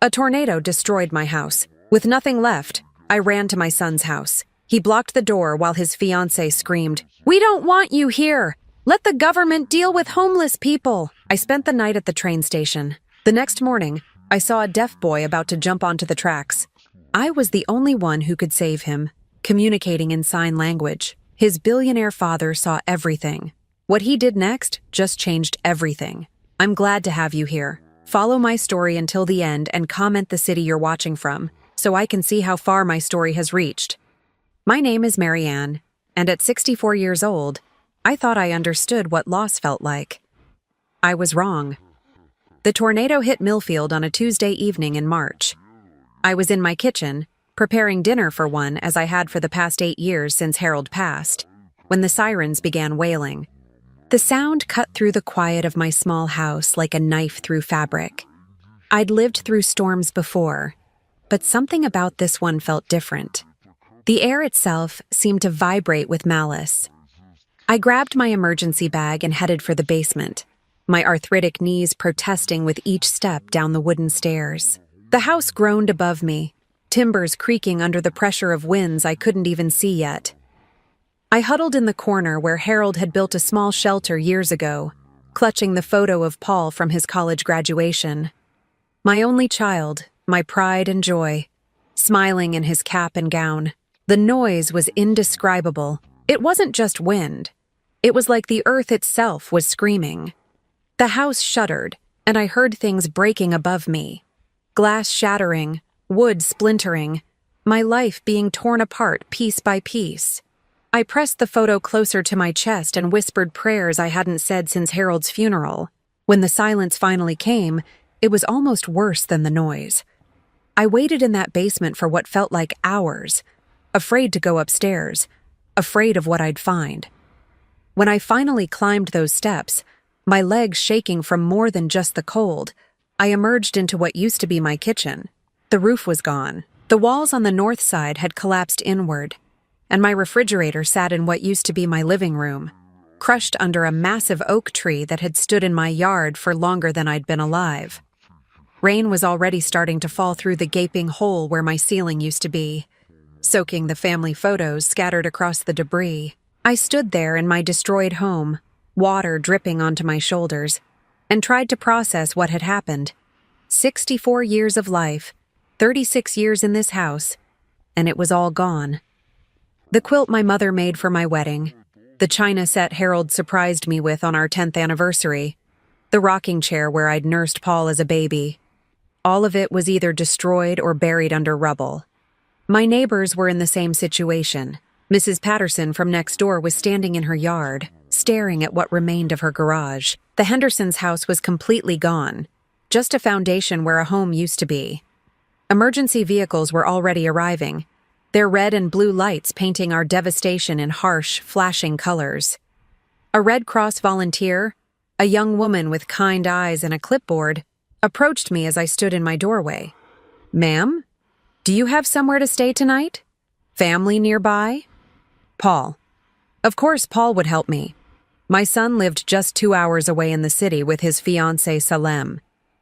A tornado destroyed my house. With nothing left, I ran to my son's house. He blocked the door while his fiancée screamed, "We don't want you here! Let the government deal with homeless people!" I spent the night at the train station. The next morning, I saw a deaf boy about to jump onto the tracks. I was the only one who could save him, communicating in sign language. His billionaire father saw everything. What he did next just changed everything. I'm glad to have you here. Follow my story until the end and comment the city you're watching from, so I can see how far my story has reached. My name is Marianne, and at 64 years old, I thought I understood what loss felt like. I was wrong. The tornado hit Millfield on a Tuesday evening in March. I was in my kitchen, preparing dinner for one as I had for the past 8 years since Harold passed, when the sirens began wailing. The sound cut through the quiet of my small house like a knife through fabric. I'd lived through storms before, but something about this one felt different. The air itself seemed to vibrate with malice. I grabbed my emergency bag and headed for the basement, my arthritic knees protesting with each step down the wooden stairs. The house groaned above me, timbers creaking under the pressure of winds I couldn't even see yet. I huddled in the corner where Harold had built a small shelter years ago, clutching the photo of Paul from his college graduation. My only child, my pride and joy, smiling in his cap and gown. The noise was indescribable. It wasn't just wind. It was like the earth itself was screaming. The house shuddered, and I heard things breaking above me. Glass shattering, wood splintering, my life being torn apart piece by piece. I pressed the photo closer to my chest and whispered prayers I hadn't said since Harold's funeral. When the silence finally came, it was almost worse than the noise. I waited in that basement for what felt like hours, afraid to go upstairs, afraid of what I'd find. When I finally climbed those steps, my legs shaking from more than just the cold, I emerged into what used to be my kitchen. The roof was gone. The walls on the north side had collapsed inward, and my refrigerator sat in what used to be my living room, crushed under a massive oak tree that had stood in my yard for longer than I'd been alive. Rain was already starting to fall through the gaping hole where my ceiling used to be, soaking the family photos scattered across the debris. I stood there in my destroyed home, water dripping onto my shoulders, and tried to process what had happened. 64 years of life, 36 years in this house, and it was all gone. The quilt my mother made for my wedding, the china set Harold surprised me with on our 10th anniversary, the rocking chair where I'd nursed Paul as a baby. All of it was either destroyed or buried under rubble. My neighbors were in the same situation. Mrs. Patterson from next door was standing in her yard, staring at what remained of her garage. The Hendersons' house was completely gone, just a foundation where a home used to be. Emergency vehicles were already arriving, their red and blue lights painting our devastation in harsh, flashing colors. A Red Cross volunteer, a young woman with kind eyes and a clipboard, approached me as I stood in my doorway. "Ma'am, do you have somewhere to stay tonight? Family nearby?" Paul. Of course Paul would help me. My son lived just 2 hours away in the city with his fiancée Salem.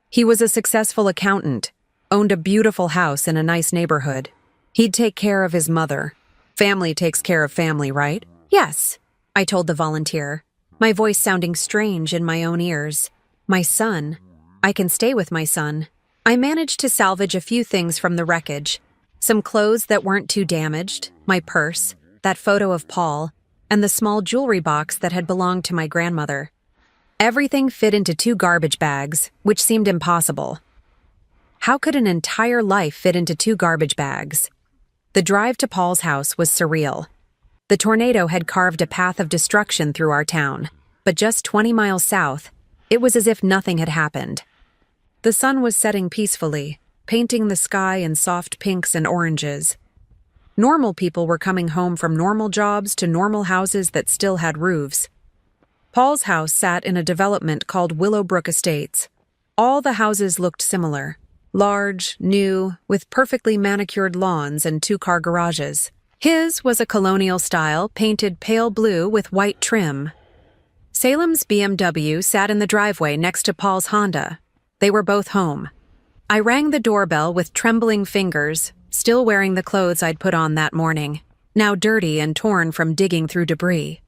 He was a successful accountant, owned a beautiful house in a nice neighborhood. He'd take care of his mother. Family takes care of family, right? "Yes," I told the volunteer, my voice sounding strange in my own ears. "My son. I can stay with my son." I managed to salvage a few things from the wreckage. Some clothes that weren't too damaged, my purse, that photo of Paul, and the small jewelry box that had belonged to my grandmother. Everything fit into 2 garbage bags, which seemed impossible. How could an entire life fit into 2 garbage bags? The drive to Paul's house was surreal. The tornado had carved a path of destruction through our town, but just 20 miles south, it was as if nothing had happened. The sun was setting peacefully, painting the sky in soft pinks and oranges. Normal people were coming home from normal jobs to normal houses that still had roofs. Paul's house sat in a development called Willowbrook Estates. All the houses looked similar. Large, new, with perfectly manicured lawns and 2-car garages. His was a colonial style, painted pale blue with white trim. Salem's BMW sat in the driveway next to Paul's Honda. They were both home. I rang the doorbell with trembling fingers, still wearing the clothes I'd put on that morning, now dirty and torn from digging through debris.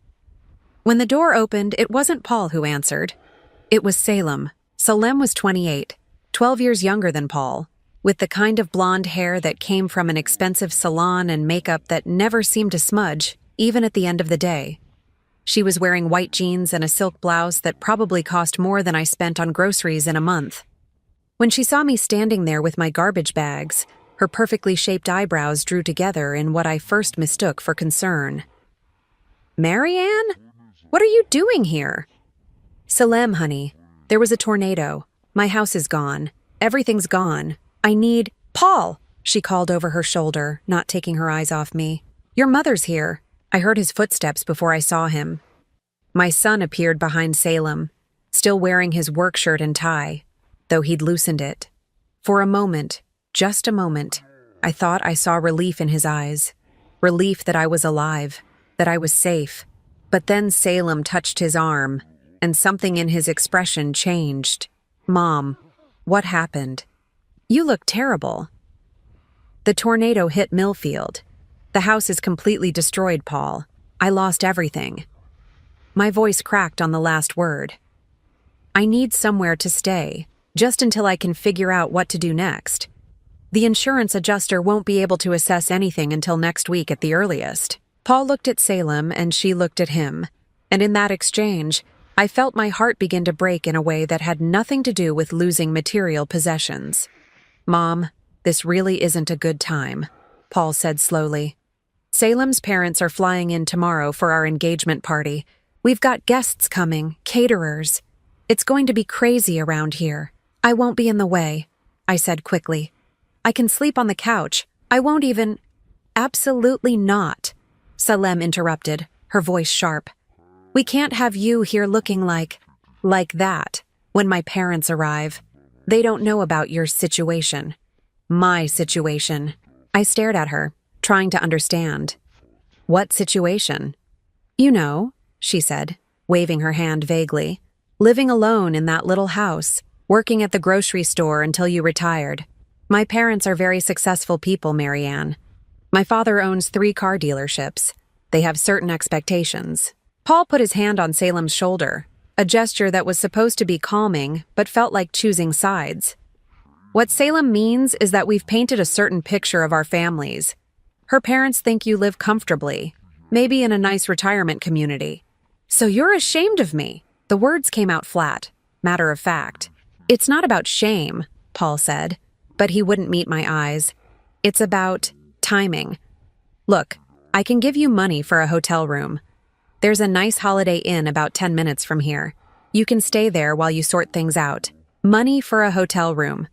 When the door opened, it wasn't Paul who answered. It was Salem. Salem was 28, 12 years younger than Paul, with the kind of blonde hair that came from an expensive salon and makeup that never seemed to smudge, even at the end of the day. She was wearing white jeans and a silk blouse that probably cost more than I spent on groceries in a month. When she saw me standing there with my garbage bags, her perfectly shaped eyebrows drew together in what I first mistook for concern. "Marianne? What are you doing here?" "Salem, honey. There was a tornado. My house is gone. Everything's gone. I need—" "Paul!" she called over her shoulder, not taking her eyes off me. "Your mother's here." I heard his footsteps before I saw him. My son appeared behind Salem, still wearing his work shirt and tie, though he'd loosened it. For a moment, just a moment, I thought I saw relief in his eyes. Relief that I was alive, that I was safe. But then Salem touched his arm, and something in his expression changed. "Mom, what happened? You look terrible." "The tornado hit Millfield. The house is completely destroyed, Paul. I lost everything." My voice cracked on the last word. "I need somewhere to stay, just until I can figure out what to do next. The insurance adjuster won't be able to assess anything until next week at the earliest." Paul looked at Salem and she looked at him, and in that exchange, I felt my heart begin to break in a way that had nothing to do with losing material possessions. "Mom, this really isn't a good time," Paul said slowly. "Salem's parents are flying in tomorrow for our engagement party. We've got guests coming, caterers. It's going to be crazy around here. I won't be in the way," I said quickly. "I can sleep on the couch. I won't even—" "Absolutely not," Salem interrupted, her voice sharp. "We can't have you here looking like that when my parents arrive. They don't know about your situation." "My situation." I stared at her, trying to understand. "What situation?" "You know," she said, waving her hand vaguely. "Living alone in that little house, working at the grocery store until you retired. My parents are very successful people, Marianne. My father owns 3 car dealerships. They have certain expectations." Paul put his hand on Salem's shoulder, a gesture that was supposed to be calming but felt like choosing sides. "What Salem means is that we've painted a certain picture of our families. Her parents think you live comfortably, maybe in a nice retirement community. So you're ashamed of me." The words came out flat, matter of fact. "It's not about shame," Paul said, but he wouldn't meet my eyes. "It's about timing. Look, I can give you money for a hotel room. There's a nice Holiday Inn about 10 minutes from here. You can stay there while you sort things out. Money for a hotel room."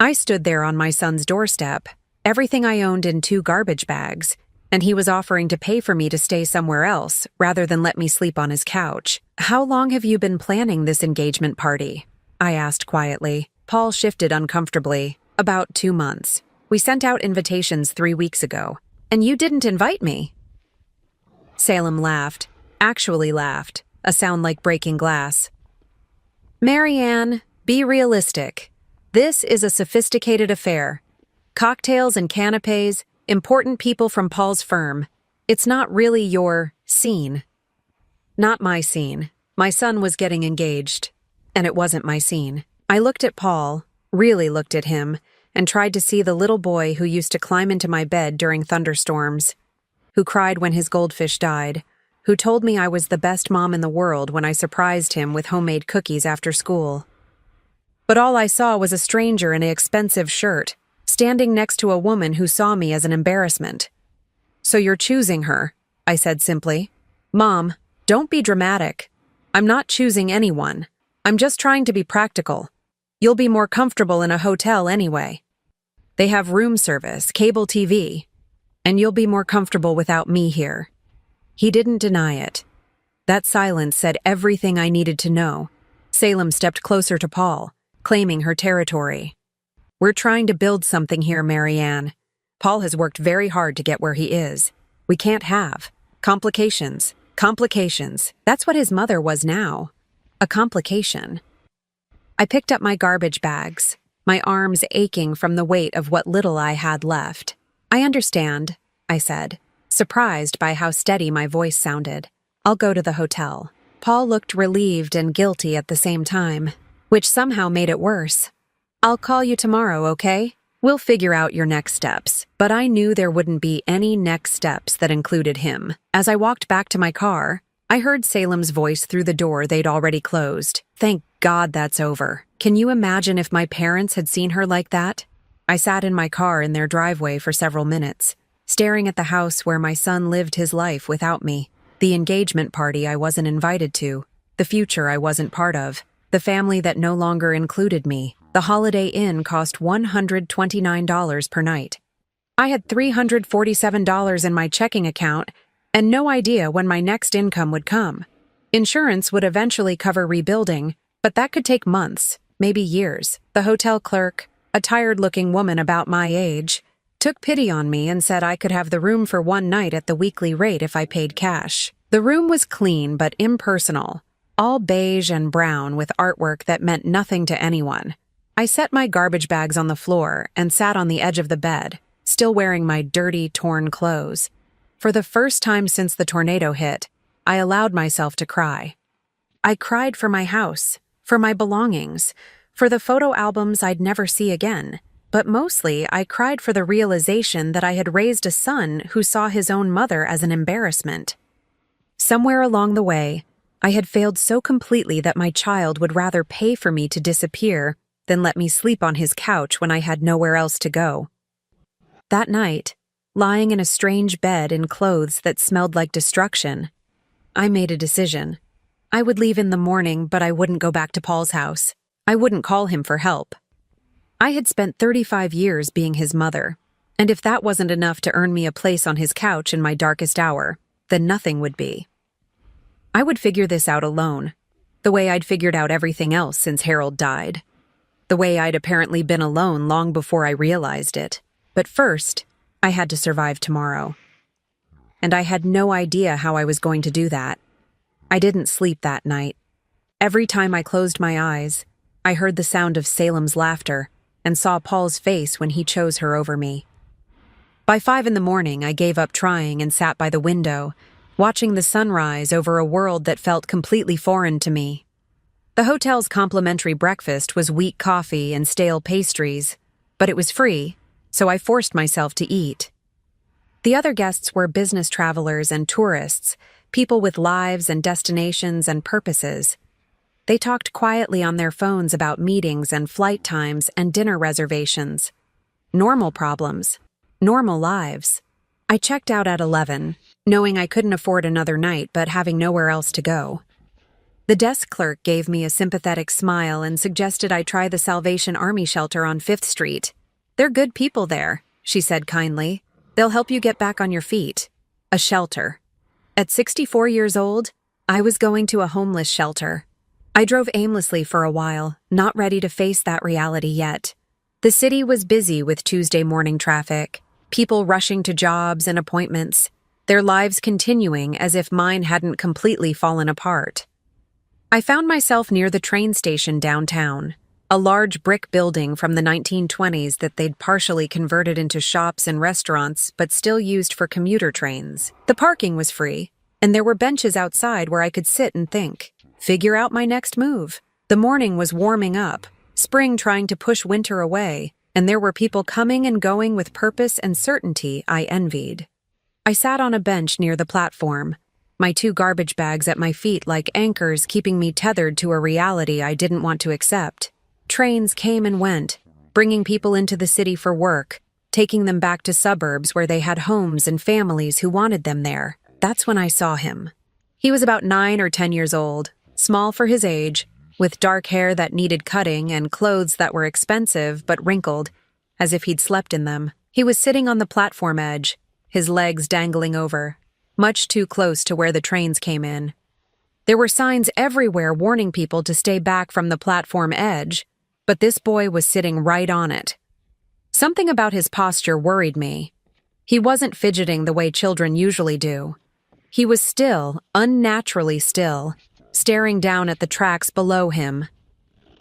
I stood there on my son's doorstep, everything I owned in 2 garbage bags, and he was offering to pay for me to stay somewhere else rather than let me sleep on his couch. "How long have you been planning this engagement party?" I asked quietly. Paul shifted uncomfortably. "About 2 months. We sent out invitations 3 weeks ago, and you didn't invite me." Salem laughed, actually laughed, a sound like breaking glass. "Marianne, be realistic. This is a sophisticated affair. Cocktails and canapes, important people from Paul's firm. It's not really your scene." "Not my scene. My son was getting engaged, and it wasn't my scene." I looked at Paul, really looked at him, and tried to see the little boy who used to climb into my bed during thunderstorms, who cried when his goldfish died, who told me I was the best mom in the world when I surprised him with homemade cookies after school. But all I saw was a stranger in an expensive shirt, standing next to a woman who saw me as an embarrassment. "So you're choosing her," I said simply. "Mom, don't be dramatic. I'm not choosing anyone. I'm just trying to be practical. You'll be more comfortable in a hotel anyway. They have room service, cable TV, and you'll be more comfortable without me here." He didn't deny it. That silence said everything I needed to know. Salem stepped closer to Paul, claiming her territory. "We're trying to build something here, Marianne. Paul has worked very hard to get where he is. We can't have complications. Complications. That's what his mother was now. A complication." I picked up my garbage bags. my arms aching from the weight of what little I had left. "I understand," I said, surprised by how steady my voice sounded. "I'll go to the hotel." Paul looked relieved and guilty at the same time, which somehow made it worse. "I'll call you tomorrow, okay? We'll figure out your next steps." But I knew there wouldn't be any next steps that included him. As I walked back to my car, I heard Salem's voice through the door they'd already closed. "Thank God that's over. Can you imagine if my parents had seen her like that?" I sat in my car in their driveway for several minutes, staring at the house where my son lived his life without me, the engagement party I wasn't invited to, the future I wasn't part of, the family that no longer included me. The Holiday Inn cost $129 per night. I had $347 in my checking account and no idea when my next income would come. Insurance would eventually cover rebuilding, but that could take months, maybe years. The hotel clerk, a tired-looking woman about my age, took pity on me and said I could have the room for one night at the weekly rate if I paid cash. The room was clean but impersonal, all beige and brown with artwork that meant nothing to anyone. I set my garbage bags on the floor and sat on the edge of the bed, still wearing my dirty, torn clothes. For the first time since the tornado hit, I allowed myself to cry. I cried for my house, for my belongings, for the photo albums I'd never see again. But mostly, I cried for the realization that I had raised a son who saw his own mother as an embarrassment. Somewhere along the way, I had failed so completely that my child would rather pay for me to disappear than let me sleep on his couch when I had nowhere else to go. That night, lying in a strange bed in clothes that smelled like destruction, I made a decision. I would leave in the morning, but I wouldn't go back to Paul's house. I wouldn't call him for help. I had spent 35 years being his mother, and if that wasn't enough to earn me a place on his couch in my darkest hour, then nothing would be. I would figure this out alone, the way I'd figured out everything else since Harold died. The way I'd apparently been alone long before I realized it. But first, I had to survive tomorrow. And I had no idea how I was going to do that. I didn't sleep that night. Every time I closed my eyes, I heard the sound of Salem's laughter and saw Paul's face when he chose her over me. By 5 a.m, I gave up trying and sat by the window, watching the sunrise over a world that felt completely foreign to me. The hotel's complimentary breakfast was weak coffee and stale pastries, but it was free, so I forced myself to eat. The other guests were business travelers and tourists, people with lives and destinations and purposes. They talked quietly on their phones about meetings and flight times and dinner reservations. Normal problems. Normal lives. I checked out at 11, knowing I couldn't afford another night but having nowhere else to go. The desk clerk gave me a sympathetic smile and suggested I try the Salvation Army shelter on 5th Street. "They're good people there," she said kindly. "They'll help you get back on your feet." A shelter. At 64 years old, I was going to a homeless shelter. I drove aimlessly for a while, not ready to face that reality yet. The city was busy with Tuesday morning traffic, people rushing to jobs and appointments, their lives continuing as if mine hadn't completely fallen apart. I found myself near the train station downtown, a large brick building from the 1920s that they'd partially converted into shops and restaurants but still used for commuter trains. The parking was free, and there were benches outside where I could sit and think, figure out my next move. The morning was warming up, spring trying to push winter away, and there were people coming and going with purpose and certainty I envied. I sat on a bench near the platform, my 2 garbage bags at my feet like anchors keeping me tethered to a reality I didn't want to accept. Trains came and went, bringing people into the city for work, taking them back to suburbs where they had homes and families who wanted them there. That's when I saw him. He was about 9 or 10 years old, small for his age, with dark hair that needed cutting and clothes that were expensive but wrinkled, as if he'd slept in them. He was sitting on the platform edge, his legs dangling over, much too close to where the trains came in. There were signs everywhere warning people to stay back from the platform edge, but this boy was sitting right on it. Something about his posture worried me. He wasn't fidgeting the way children usually do. He was still, unnaturally still, staring down at the tracks below him.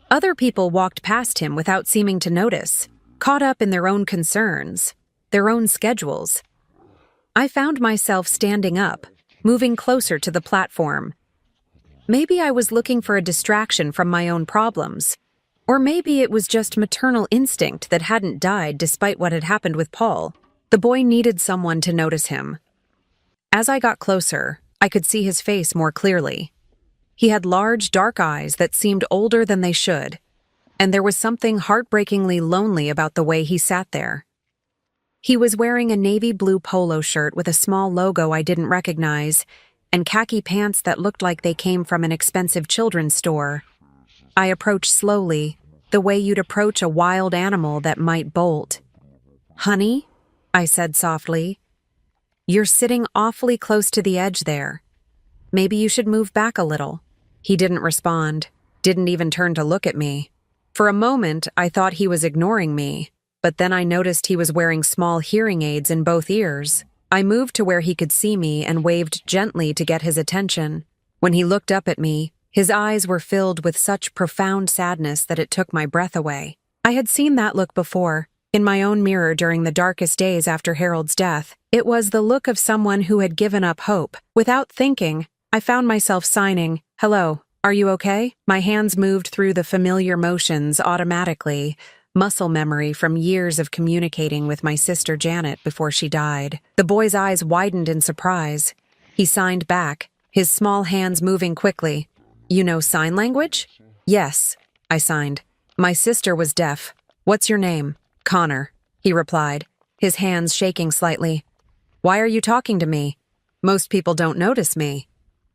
Other people walked past him without seeming to notice, caught up in their own concerns, their own schedules. I found myself standing up, moving closer to the platform. Maybe I was looking for a distraction from my own problems. Or maybe it was just maternal instinct that hadn't died despite what had happened with Paul. The boy needed someone to notice him. As I got closer, I could see his face more clearly. He had large, dark eyes that seemed older than they should, and there was something heartbreakingly lonely about the way he sat there. He was wearing a navy blue polo shirt with a small logo I didn't recognize, and khaki pants that looked like they came from an expensive children's store. I approached slowly, the way you'd approach a wild animal that might bolt. "Honey," I said softly, "you're sitting awfully close to the edge there. Maybe you should move back a little." He didn't respond, didn't even turn to look at me. For a moment, I thought he was ignoring me, but then I noticed he was wearing small hearing aids in both ears. I moved to where he could see me and waved gently to get his attention. When he looked up at me, his eyes were filled with such profound sadness that it took my breath away. I had seen that look before, in my own mirror during the darkest days after Harold's death. It was the look of someone who had given up hope. Without thinking, I found myself signing, "Hello, are you okay?" My hands moved through the familiar motions automatically, muscle memory from years of communicating with my sister Janet before she died. The boy's eyes widened in surprise. He signed back, his small hands moving quickly. "You know sign language?" "Yes," I signed. "My sister was deaf. What's your name?" "Connor," he replied, his hands shaking slightly. "Why are you talking to me? Most people don't notice me."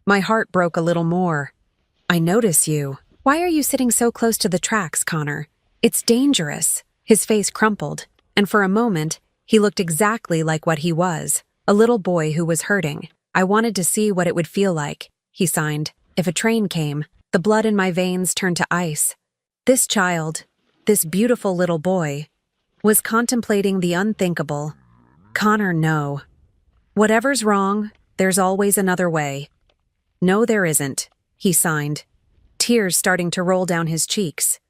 My heart broke a little more. "I notice you. Why are you sitting so close to the tracks, Connor? It's dangerous." His face crumpled, and for a moment, he looked exactly like what he was, a little boy who was hurting. "I wanted to see what it would feel like," he signed. If a train came, the blood in my veins turned to ice. This child, this beautiful little boy, was contemplating the unthinkable. "Connor, no. Whatever's wrong, there's always another way." "No, there isn't," he signed, tears starting to roll down his cheeks.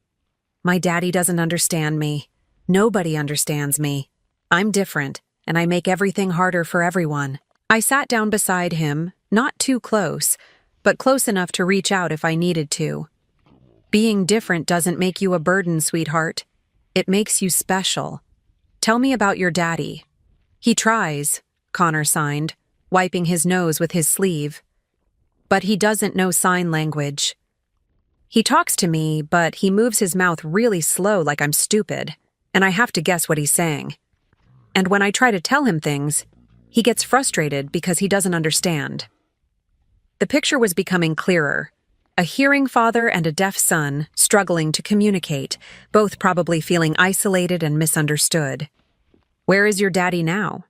"My daddy doesn't understand me. Nobody understands me. I'm different, and I make everything harder for everyone." I sat down beside him, not too close, but close enough to reach out if I needed to. "Being different doesn't make you a burden, sweetheart. It makes you special. Tell me about your daddy." "He tries," Connor signed, wiping his nose with his sleeve. "But he doesn't know sign language. He talks to me, but he moves his mouth really slow like I'm stupid, and I have to guess what he's saying. And when I try to tell him things, he gets frustrated because he doesn't understand." The picture was becoming clearer. A hearing father and a deaf son struggling to communicate, both probably feeling isolated and misunderstood. "Where is your daddy now?"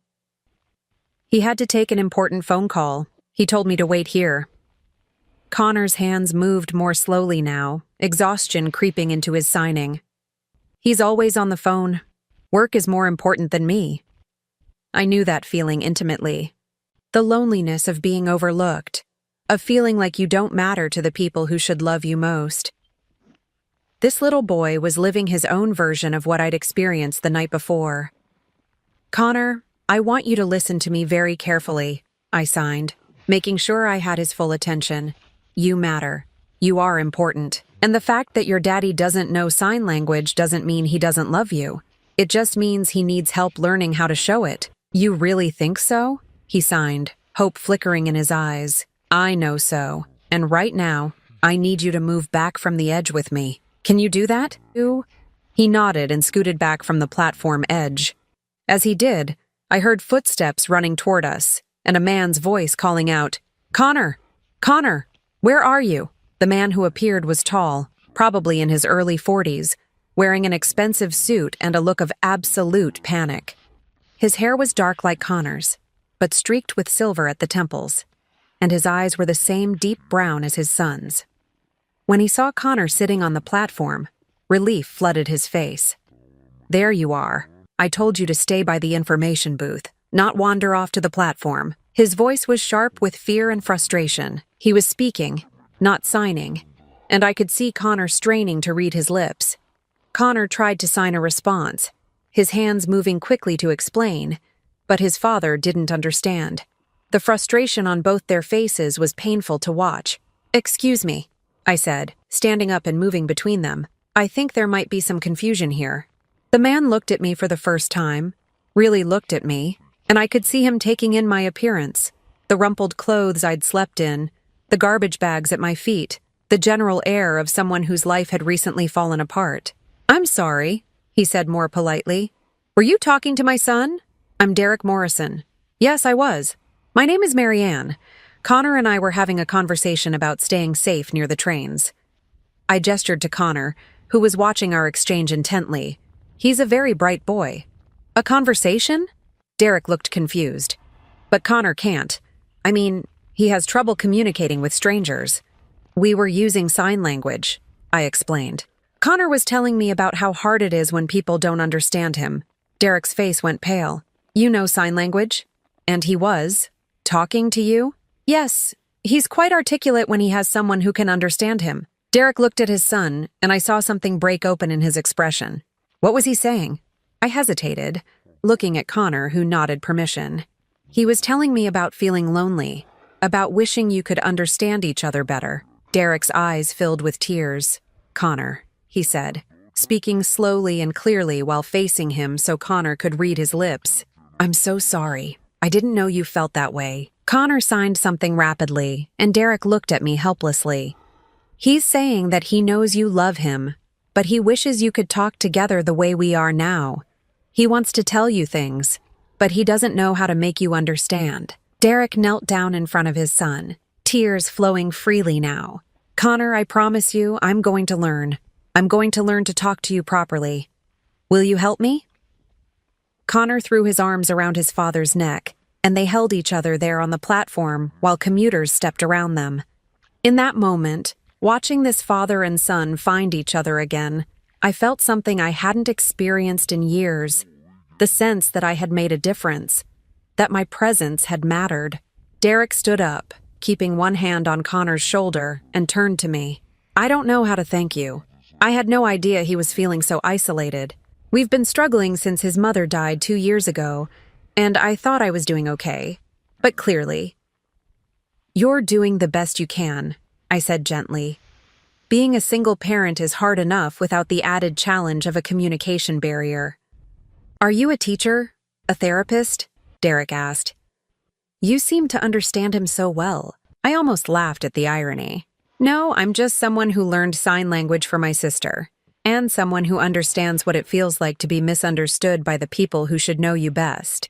"He had to take an important phone call. He told me to wait here." Connor's hands moved more slowly now, exhaustion creeping into his signing. "He's always on the phone. Work is more important than me." I knew that feeling intimately. The loneliness of being overlooked, of feeling like you don't matter to the people who should love you most. This little boy was living his own version of what I'd experienced the night before. "Connor, I want you to listen to me very carefully," I signed, making sure I had his full attention. "You matter. You are important. And the fact that your daddy doesn't know sign language doesn't mean he doesn't love you. It just means he needs help learning how to show it." "You really think so?" he signed, hope flickering in his eyes. "I know so. And right now, I need you to move back from the edge with me. Can you do that?" He nodded and scooted back from the platform edge. As he did, I heard footsteps running toward us, and a man's voice calling out, "Connor! Connor! Where are you?" The man who appeared was tall, probably in his early 40s, wearing an expensive suit and a look of absolute panic. His hair was dark like Connor's, but streaked with silver at the temples, and his eyes were the same deep brown as his son's. When he saw Connor sitting on the platform, relief flooded his face. "There you are. I told you to stay by the information booth, not wander off to the platform." His voice was sharp with fear and frustration. He was speaking, not signing, and I could see Connor straining to read his lips. Connor tried to sign a response, his hands moving quickly to explain, but his father didn't understand. The frustration on both their faces was painful to watch. "Excuse me," I said, standing up and moving between them. "I think there might be some confusion here." The man looked at me for the first time, really looked at me, and I could see him taking in my appearance, the rumpled clothes I'd slept in, the garbage bags at my feet, the general air of someone whose life had recently fallen apart. "I'm sorry," he said more politely. "Were you talking to my son?" "I'm Derek Morrison." "Yes, I was. My name is Marianne. Connor and I were having a conversation about staying safe near the trains." I gestured to Connor, who was watching our exchange intently. He's a very bright boy. "A conversation?" Derek looked confused. "But Connor can't. I mean, he has trouble communicating with strangers." "We were using sign language," I explained. "Connor was telling me about how hard it is when people don't understand him." Derek's face went pale. "You know sign language?" "And he was talking to you?" "Yes, he's quite articulate when he has someone who can understand him." Derek looked at his son, and I saw something break open in his expression. "What was he saying?" I hesitated, looking at Connor, who nodded permission. "He was telling me about feeling lonely, about wishing you could understand each other better." Derek's eyes filled with tears. "Connor," he said, speaking slowly and clearly while facing him so Connor could read his lips. "I'm so sorry. I didn't know you felt that way." Connor signed something rapidly, and Derek looked at me helplessly. "He's saying that he knows you love him, but he wishes you could talk together the way we are now. He wants to tell you things, but he doesn't know how to make you understand." Derek knelt down in front of his son, tears flowing freely now. "Connor, I promise you, I'm going to learn. I'm going to learn to talk to you properly. Will you help me?" Connor threw his arms around his father's neck, and they held each other there on the platform while commuters stepped around them. In that moment, watching this father and son find each other again, I felt something I hadn't experienced in years, the sense that I had made a difference, that my presence had mattered. Derek stood up, keeping one hand on Connor's shoulder, and turned to me. "I don't know how to thank you. I had no idea he was feeling so isolated. We've been struggling since his mother died 2 years ago, and I thought I was doing okay. But clearly, you're doing the best you can," I said gently. "Being a single parent is hard enough without the added challenge of a communication barrier." "Are you a teacher? A therapist?" Derek asked. "You seem to understand him so well." I almost laughed at the irony. "No, I'm just someone who learned sign language for my sister, and someone who understands what it feels like to be misunderstood by the people who should know you best."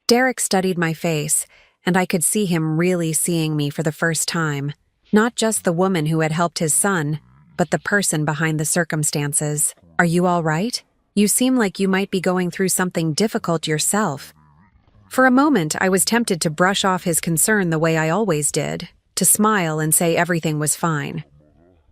Derek studied my face, and I could see him really seeing me for the first time. Not just the woman who had helped his son, but the person behind the circumstances. "Are you all right? You seem like you might be going through something difficult yourself." For a moment, I was tempted to brush off his concern the way I always did, to smile and say everything was fine.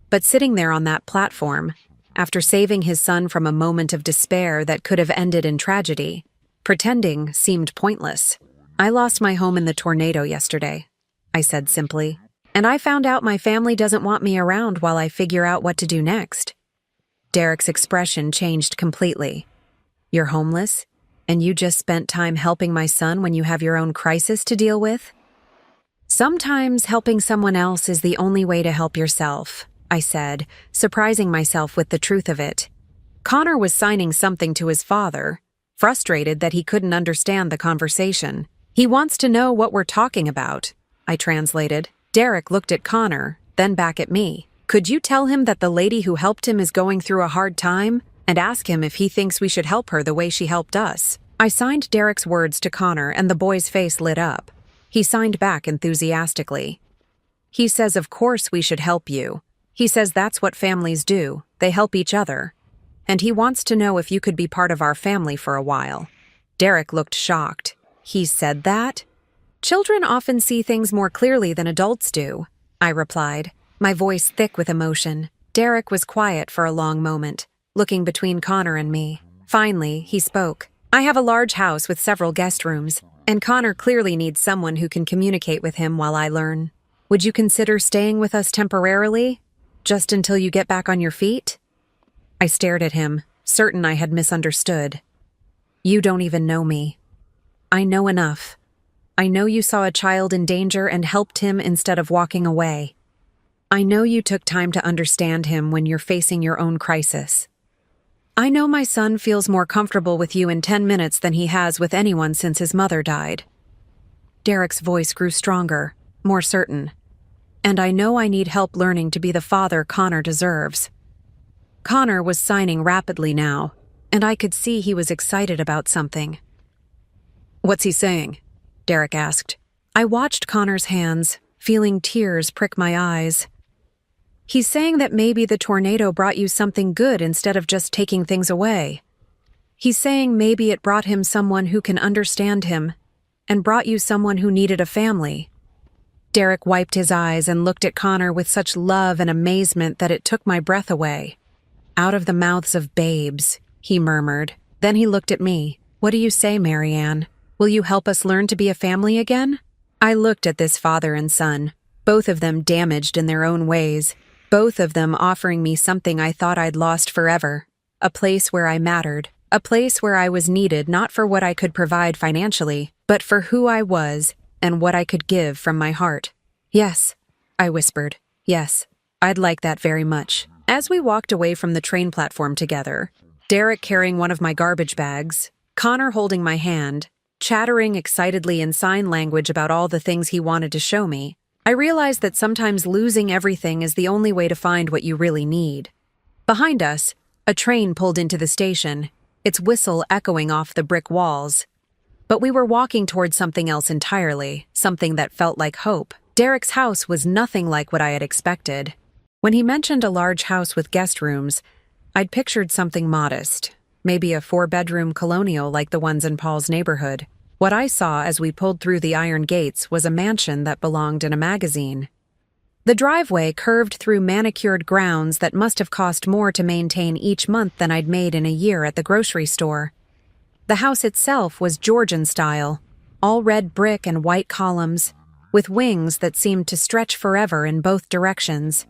But sitting there on that platform, after saving his son from a moment of despair that could have ended in tragedy, pretending seemed pointless. "I lost my home in the tornado yesterday," I said simply, "and I found out my family doesn't want me around while I figure out what to do next." Derek's expression changed completely. "You're homeless, and you just spent time helping my son when you have your own crisis to deal with?" "Sometimes helping someone else is the only way to help yourself," I said, surprising myself with the truth of it. Connor was signing something to his father, frustrated that he couldn't understand the conversation. "He wants to know what we're talking about," I translated. Derek looked at Connor, then back at me. "Could you tell him that the lady who helped him is going through a hard time, and ask him if he thinks we should help her the way she helped us?" I signed Derek's words to Connor, and the boy's face lit up. He signed back enthusiastically. "He says of course we should help you. He says that's what families do, they help each other. And he wants to know if you could be part of our family for a while." Derek looked shocked. "He said that?" "Children often see things more clearly than adults do," I replied, my voice thick with emotion. Derek was quiet for a long moment, looking between Connor and me. Finally, he spoke. "I have a large house with several guest rooms, and Connor clearly needs someone who can communicate with him while I learn. Would you consider staying with us temporarily?" Just until you get back on your feet? I stared at him, certain I had misunderstood. You don't even know me. I know enough. I know you saw a child in danger and helped him instead of walking away. I know you took time to understand him when you're facing your own crisis. I know my son feels more comfortable with you in 10 minutes than he has with anyone since his mother died. Derek's voice grew stronger, more certain. And I know I need help learning to be the father Connor deserves. Connor was signing rapidly now, and I could see he was excited about something. What's he saying? Derek asked. I watched Connor's hands, feeling tears prick my eyes. He's saying that maybe the tornado brought you something good instead of just taking things away. He's saying maybe it brought him someone who can understand him, and brought you someone who needed a family. Derek wiped his eyes and looked at Connor with such love and amazement that it took my breath away. Out of the mouths of babes, he murmured. Then he looked at me. What do you say, Marianne? Will you help us learn to be a family again? I looked at this father and son, both of them damaged in their own ways, both of them offering me something I thought I'd lost forever. A place where I mattered, a place where I was needed not for what I could provide financially, but for who I was and what I could give from my heart. Yes, I whispered. Yes, I'd like that very much. As we walked away from the train platform together, Derek carrying one of my garbage bags, Connor holding my hand, chattering excitedly in sign language about all the things he wanted to show me, I realized that sometimes losing everything is the only way to find what you really need. Behind us, a train pulled into the station, its whistle echoing off the brick walls. But we were walking towards something else entirely, something that felt like hope. Derek's house was nothing like what I had expected. When he mentioned a large house with guest rooms, I'd pictured something modest, maybe a 4-bedroom colonial like the ones in Paul's neighborhood. What I saw as we pulled through the iron gates was a mansion that belonged in a magazine. The driveway curved through manicured grounds that must have cost more to maintain each month than I'd made in a year at the grocery store. The house itself was Georgian style, all red brick and white columns, with wings that seemed to stretch forever in both directions.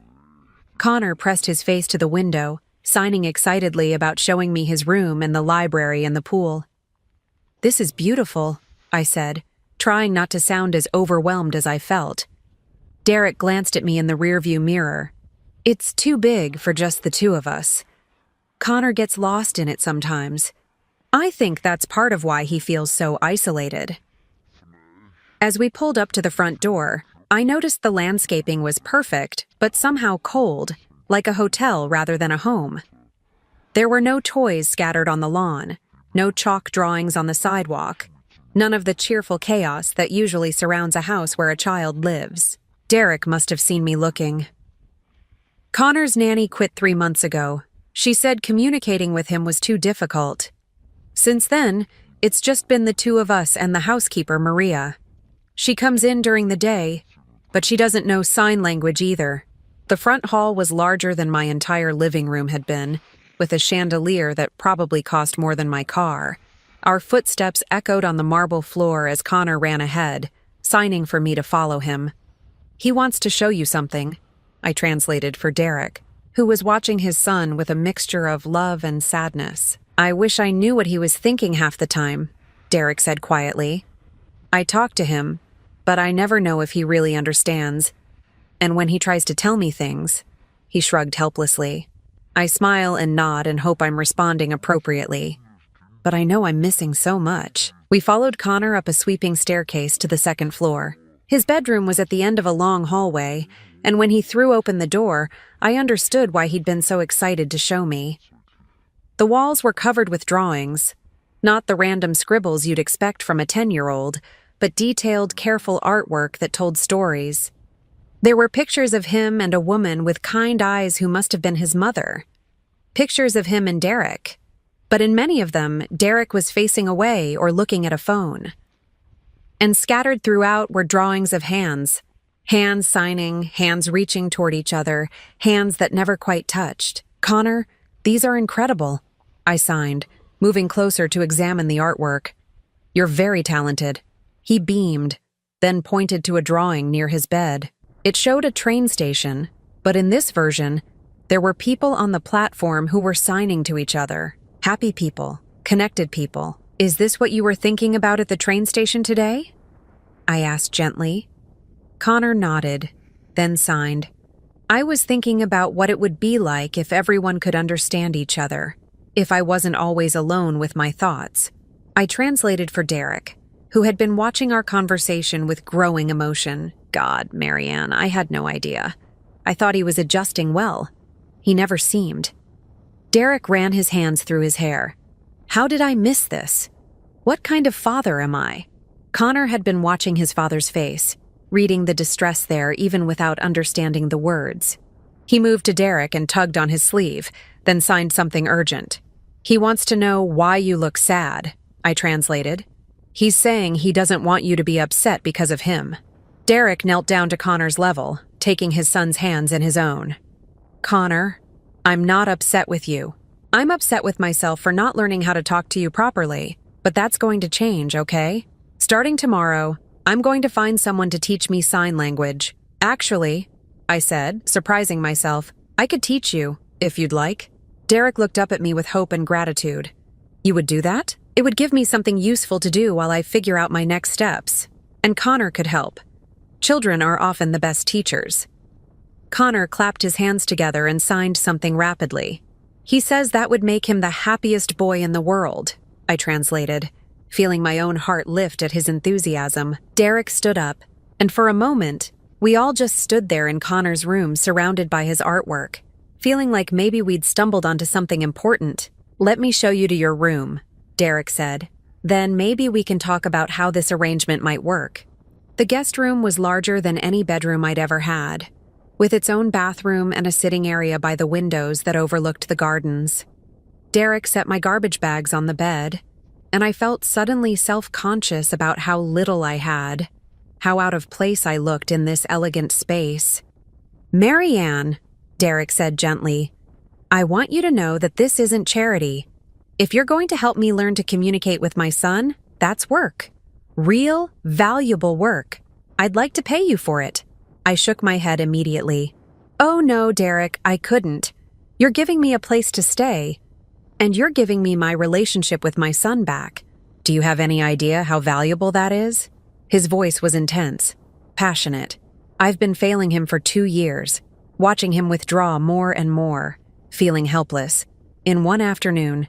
Connor pressed his face to the window, signing excitedly about showing me his room and the library and the pool. This is beautiful, I said, trying not to sound as overwhelmed as I felt. Derek glanced at me in the rearview mirror. It's too big for just the two of us. Connor gets lost in it sometimes. I think that's part of why he feels so isolated. As we pulled up to the front door, I noticed the landscaping was perfect, but somehow cold, like a hotel rather than a home. There were no toys scattered on the lawn, no chalk drawings on the sidewalk, none of the cheerful chaos that usually surrounds a house where a child lives. Derek must have seen me looking. Connor's nanny quit 3 months ago. She said communicating with him was too difficult. Since then, it's just been the two of us and the housekeeper, Maria. She comes in during the day, but she doesn't know sign language either. The front hall was larger than my entire living room had been, with a chandelier that probably cost more than my car. Our footsteps echoed on the marble floor as Connor ran ahead, signing for me to follow him. He wants to show you something, I translated for Derek, who was watching his son with a mixture of love and sadness. I wish I knew what he was thinking half the time, Derek said quietly. I talk to him, but I never know if he really understands. And when he tries to tell me things, he shrugged helplessly. I smile and nod and hope I'm responding appropriately. But I know I'm missing so much. We followed Connor up a sweeping staircase to the second floor. His bedroom was at the end of a long hallway, and when he threw open the door, I understood why he'd been so excited to show me. The walls were covered with drawings, not the random scribbles you'd expect from a 10-year-old, but detailed, careful artwork that told stories. There were pictures of him and a woman with kind eyes who must have been his mother. Pictures of him and Derek. But in many of them, Derek was facing away or looking at a phone. And scattered throughout were drawings of hands. Hands signing, hands reaching toward each other, hands that never quite touched. Connor, these are incredible, I signed, moving closer to examine the artwork. You're very talented. He beamed, then pointed to a drawing near his bed. It showed a train station, But in this version, there were people on the platform who were signing to each other. Happy people, connected people. Is this what you were thinking about at the train station today? I asked gently. Connor nodded, then signed. I was thinking about what it would be like if everyone could understand each other, if I wasn't always alone with my thoughts. I translated for Derek, who had been watching our conversation with growing emotion. God, Marianne, I had no idea. I thought he was adjusting well. He never seemed. Derek ran his hands through his hair. How did I miss this? What kind of father am I? Connor had been watching his father's face, reading the distress there even without understanding the words. He moved to Derek and tugged on his sleeve, then signed something urgent. He wants to know why you look sad, I translated. He's saying he doesn't want you to be upset because of him. Derek knelt down to Connor's level, taking his son's hands in his own. Connor, I'm not upset with you. I'm upset with myself for not learning how to talk to you properly, but that's going to change, okay? Starting tomorrow, I'm going to find someone to teach me sign language. Actually, I said, surprising myself, I could teach you, if you'd like. Derek looked up at me with hope and gratitude. You would do that? It would give me something useful to do while I figure out my next steps. And Connor could help. Children are often the best teachers. Connor clapped his hands together and signed something rapidly. He says that would make him the happiest boy in the world, I translated, feeling my own heart lift at his enthusiasm. Derek stood up, and for a moment, we all just stood there in Connor's room surrounded by his artwork, feeling like maybe we'd stumbled onto something important. Let me show you to your room, Derek said. Then maybe we can talk about how this arrangement might work. The guest room was larger than any bedroom I'd ever had, with its own bathroom and a sitting area by the windows that overlooked the gardens. Derek set my garbage bags on the bed, and I felt suddenly self-conscious about how little I had, how out of place I looked in this elegant space. Marianne, Derek said gently, I want you to know that this isn't charity. If you're going to help me learn to communicate with my son, that's work. Real, valuable work. I'd like to pay you for it. I shook my head immediately. Oh no, Derek, I couldn't. You're giving me a place to stay, and you're giving me my relationship with my son back. Do you have any idea how valuable that is? His voice was intense, passionate. I've been failing him for 2 years, watching him withdraw more and more, feeling helpless. In one afternoon,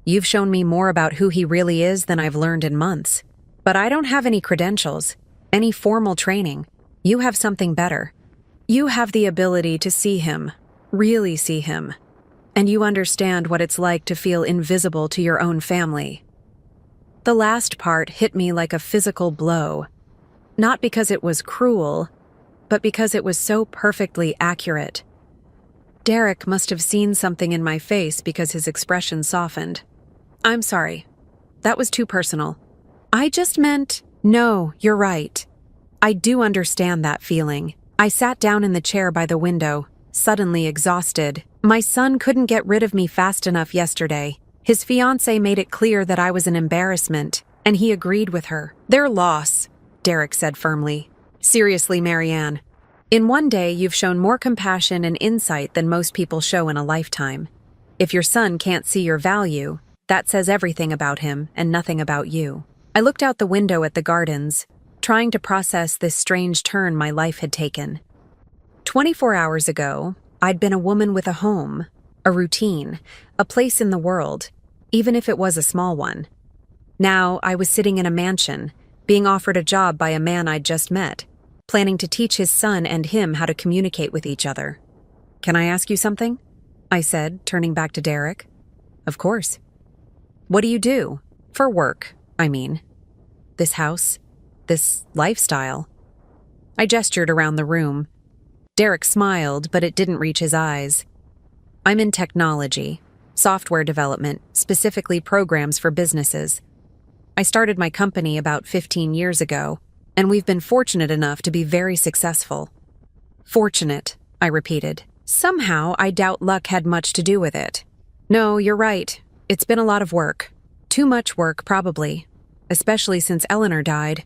you've shown me more about who he really is than I've learned in months. But I don't have any credentials, any formal training. You have something better. You have the ability to see him, really see him. And you understand what it's like to feel invisible to your own family. The last part hit me like a physical blow. Not because it was cruel, but because it was so perfectly accurate. Derek must have seen something in my face because his expression softened. I'm sorry. That was too personal. I just meant, no, you're right. I do understand that feeling. I sat down in the chair by the window, suddenly exhausted. My son couldn't get rid of me fast enough yesterday. His fiancée made it clear that I was an embarrassment, and he agreed with her. Their loss, Derek said firmly. Seriously, Marianne. In one day, you've shown more compassion and insight than most people show in a lifetime. If your son can't see your value, that says everything about him and nothing about you. I looked out the window at the gardens, trying to process this strange turn my life had taken. 24 hours ago, I'd been a woman with a home, a routine, a place in the world, even if it was a small one. Now I was sitting in a mansion, being offered a job by a man I'd just met, planning to teach his son and him how to communicate with each other. Can I ask you something? I said, turning back to Derek. Of course. What do you do? For work, I mean. This house, this lifestyle. I gestured around the room. Derek smiled, but it didn't reach his eyes. I'm in technology, software development, specifically programs for businesses. I started my company about 15 years ago, and we've been fortunate enough to be very successful. Fortunate, I repeated. Somehow, I doubt luck had much to do with it. No, you're right. It's been a lot of work. Too much work, probably. Especially since Eleanor died.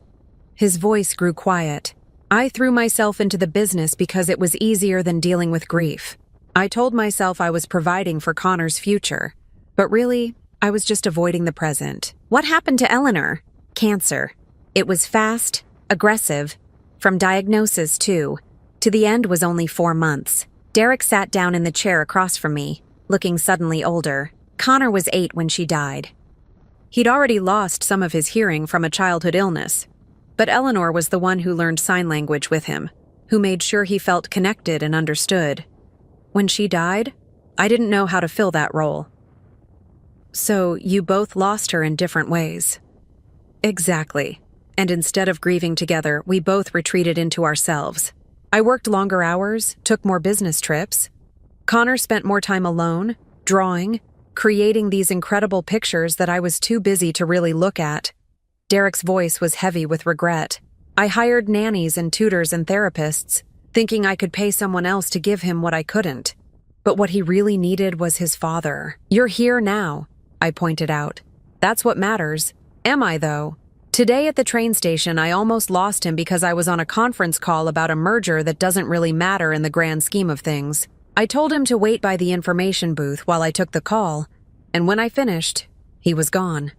His voice grew quiet. I threw myself into the business because it was easier than dealing with grief. I told myself I was providing for Connor's future, but really, I was just avoiding the present. What happened to Eleanor? Cancer. It was fast, aggressive, from diagnosis too. To the end was only 4 months. Derek sat down in the chair across from me, looking suddenly older. Connor was 8 when she died. He'd already lost some of his hearing from a childhood illness, but Eleanor was the one who learned sign language with him, who made sure he felt connected and understood. When she died, I didn't know how to fill that role. So you both lost her in different ways. Exactly. And instead of grieving together, we both retreated into ourselves. I worked longer hours, took more business trips. Connor spent more time alone, drawing, creating these incredible pictures that I was too busy to really look at. Derek's voice was heavy with regret. I hired nannies and tutors and therapists, thinking I could pay someone else to give him what I couldn't. But what he really needed was his father. You're here now, I pointed out. That's what matters. Am I, though? Today at the train station, I almost lost him because I was on a conference call about a merger that doesn't really matter in the grand scheme of things. I told him to wait by the information booth while I took the call, and when I finished, he was gone.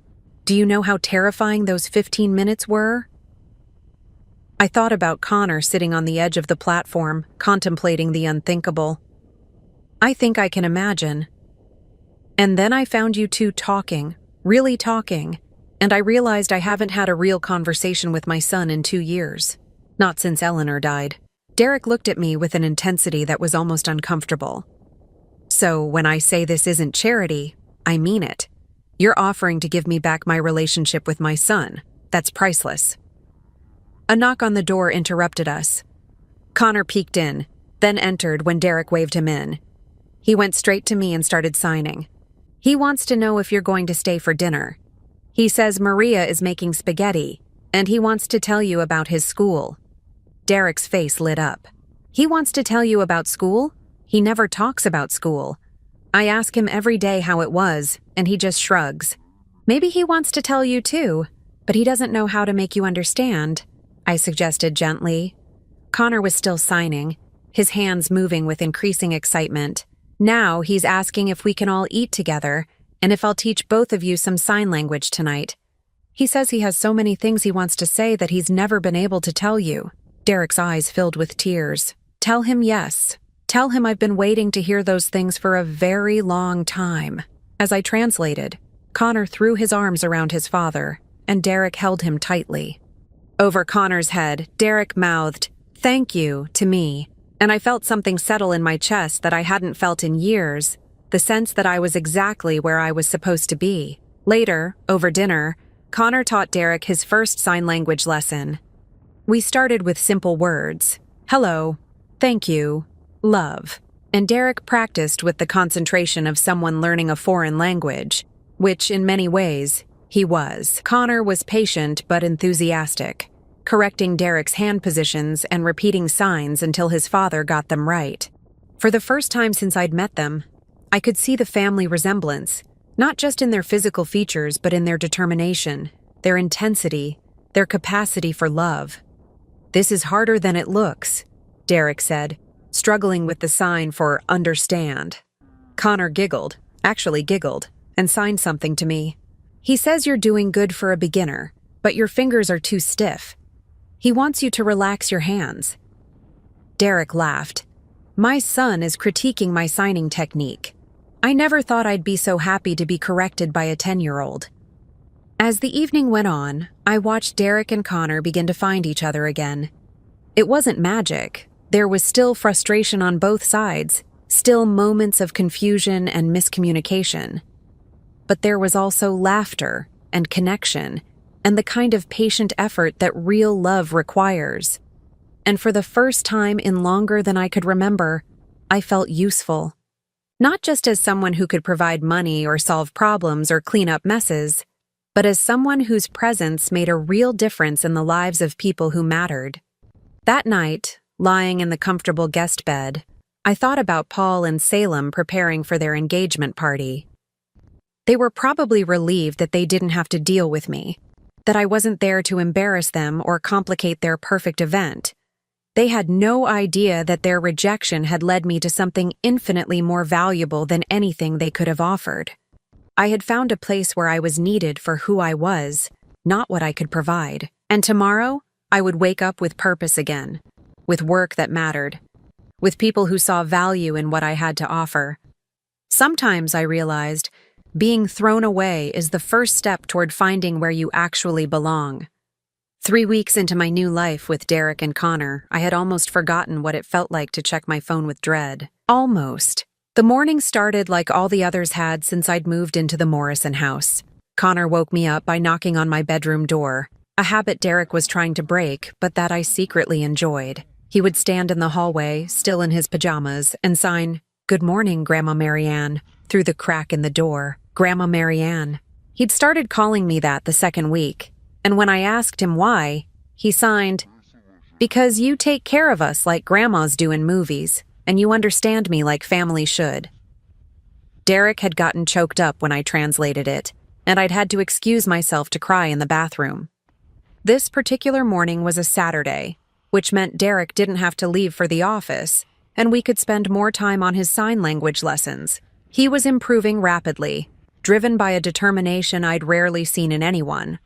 Do you know how terrifying those 15 minutes were? I thought about Connor sitting on the edge of the platform, contemplating the unthinkable. I think I can imagine. And then I found you two talking, really talking, and I realized I haven't had a real conversation with my son in 2 years. Not since Eleanor died. Derek looked at me with an intensity that was almost uncomfortable. So when I say this isn't charity, I mean it. You're offering to give me back my relationship with my son. That's priceless. A knock on the door interrupted us. Connor peeked in, then entered when Derek waved him in. He went straight to me and started signing. He wants to know if you're going to stay for dinner. He says Maria is making spaghetti, and he wants to tell you about his school. Derek's face lit up. He wants to tell you about school? He never talks about school. I ask him every day how it was, and he just shrugs. Maybe he wants to tell you too, but he doesn't know how to make you understand, I suggested gently. Connor was still signing, his hands moving with increasing excitement. Now he's asking if we can all eat together, and if I'll teach both of you some sign language tonight. He says he has so many things he wants to say that he's never been able to tell you. Derek's eyes filled with tears. Tell him yes. Tell him I've been waiting to hear those things for a very long time. As I translated, Connor threw his arms around his father, and Derek held him tightly. Over Connor's head, Derek mouthed, "Thank you," to me, and I felt something settle in my chest that I hadn't felt in years, the sense that I was exactly where I was supposed to be. Later, over dinner, Connor taught Derek his first sign language lesson. We started with simple words, hello, thank you, love, and Derek practiced with the concentration of someone learning a foreign language, which in many ways, he was. Connor was patient but enthusiastic, correcting Derek's hand positions and repeating signs until his father got them right. For the first time since I'd met them, I could see the family resemblance, not just in their physical features but in their determination, their intensity, their capacity for love. This is harder than it looks, Derek said, struggling with the sign for understand. Connor giggled, and signed something to me. He says you're doing good for a beginner, but your fingers are too stiff. He wants you to relax your hands. Derek laughed. My son is critiquing my signing technique. I never thought I'd be so happy to be corrected by a 10-year-old. As the evening went on, I watched Derek and Connor begin to find each other again. It wasn't magic. There was still frustration on both sides, still moments of confusion and miscommunication. But there was also laughter and connection, and the kind of patient effort that real love requires. And for the first time in longer than I could remember, I felt useful. Not just as someone who could provide money or solve problems or clean up messes, but as someone whose presence made a real difference in the lives of people who mattered. That night, lying in the comfortable guest bed, I thought about Paul and Salem preparing for their engagement party. They were probably relieved that they didn't have to deal with me, that I wasn't there to embarrass them or complicate their perfect event. They had no idea that their rejection had led me to something infinitely more valuable than anything they could have offered. I had found a place where I was needed for who I was, not what I could provide. And tomorrow, I would wake up with purpose again, with work that mattered, with people who saw value in what I had to offer. Sometimes I realized, being thrown away is the first step toward finding where you actually belong. 3 weeks into my new life with Derek and Connor, I had almost forgotten what it felt like to check my phone with dread. Almost. The morning started like all the others had since I'd moved into the Morrison house. Connor woke me up by knocking on my bedroom door, a habit Derek was trying to break, but that I secretly enjoyed. He would stand in the hallway, still in his pajamas, and sign, "Good morning, Grandma Marianne," through the crack in the door. Grandma Marianne. He'd started calling me that the second week, and when I asked him why, he signed, "Because you take care of us like grandmas do in movies, and you understand me like family should." Derek had gotten choked up when I translated it, and I'd had to excuse myself to cry in the bathroom. This particular morning was a Saturday, which meant Derek didn't have to leave for the office, and we could spend more time on his sign language lessons. He was improving rapidly, driven by a determination I'd rarely seen in anyone.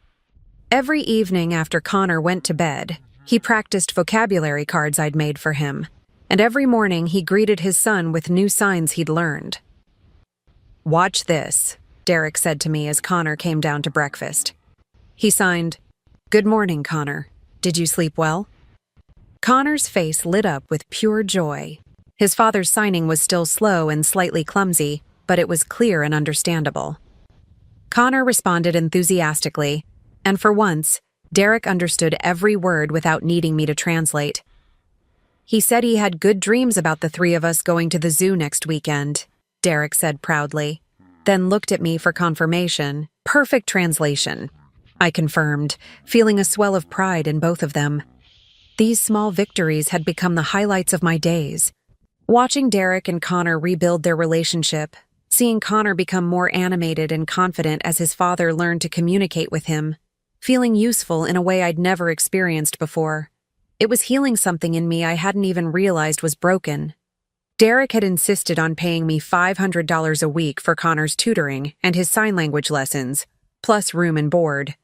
Every evening after Connor went to bed, he practiced vocabulary cards I'd made for him, and every morning he greeted his son with new signs he'd learned. "Watch this," Derek said to me as Connor came down to breakfast. He signed, "Good morning, Connor. Did you sleep well?" Connor's face lit up with pure joy. His father's signing was still slow and slightly clumsy, but it was clear and understandable. Connor responded enthusiastically, and for once, Derek understood every word without needing me to translate. He said he had good dreams about the three of us going to the zoo next weekend, Derek said proudly, then looked at me for confirmation. Perfect translation, I confirmed, feeling a swell of pride in both of them. These small victories had become the highlights of my days. Watching Derek and Connor rebuild their relationship, seeing Connor become more animated and confident as his father learned to communicate with him, feeling useful in a way I'd never experienced before. It was healing something in me I hadn't even realized was broken. Derek had insisted on paying me $500 a week for Connor's tutoring and his sign language lessons, plus room and board.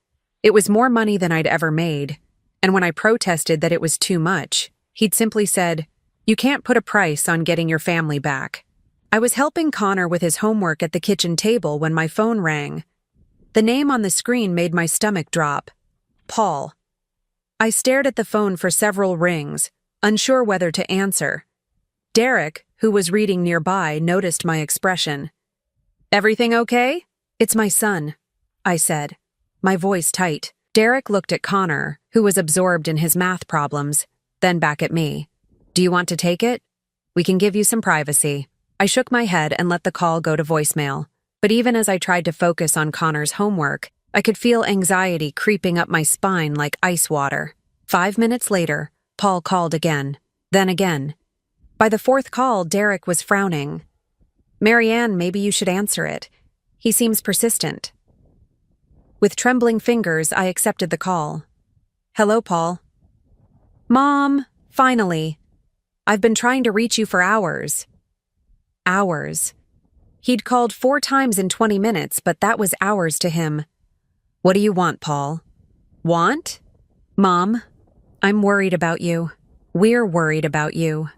It was more money than I'd ever made, and when I protested that it was too much, he'd simply said, "You can't put a price on getting your family back." I was helping Connor with his homework at the kitchen table when my phone rang. The name on the screen made my stomach drop. Paul. I stared at the phone for several rings, unsure whether to answer. Derek, who was reading nearby, noticed my expression. "Everything okay?" "It's my son," I said, my voice tight. Derek looked at Connor, who was absorbed in his math problems, then back at me. "Do you want to take it? We can give you some privacy." I shook my head and let the call go to voicemail. But even as I tried to focus on Connor's homework, I could feel anxiety creeping up my spine like ice water. 5 minutes later, Paul called again, then again. By the fourth call, Derek was frowning. "Marianne, maybe you should answer it. He seems persistent." With trembling fingers, I accepted the call. "Hello, Paul." "Mom, finally. I've been trying to reach you for hours." Hours. He'd called 4 times in 20 minutes, but that was hours to him. "What do you want, Paul?" "Want?" "Mom, I'm worried about you. We're worried about you.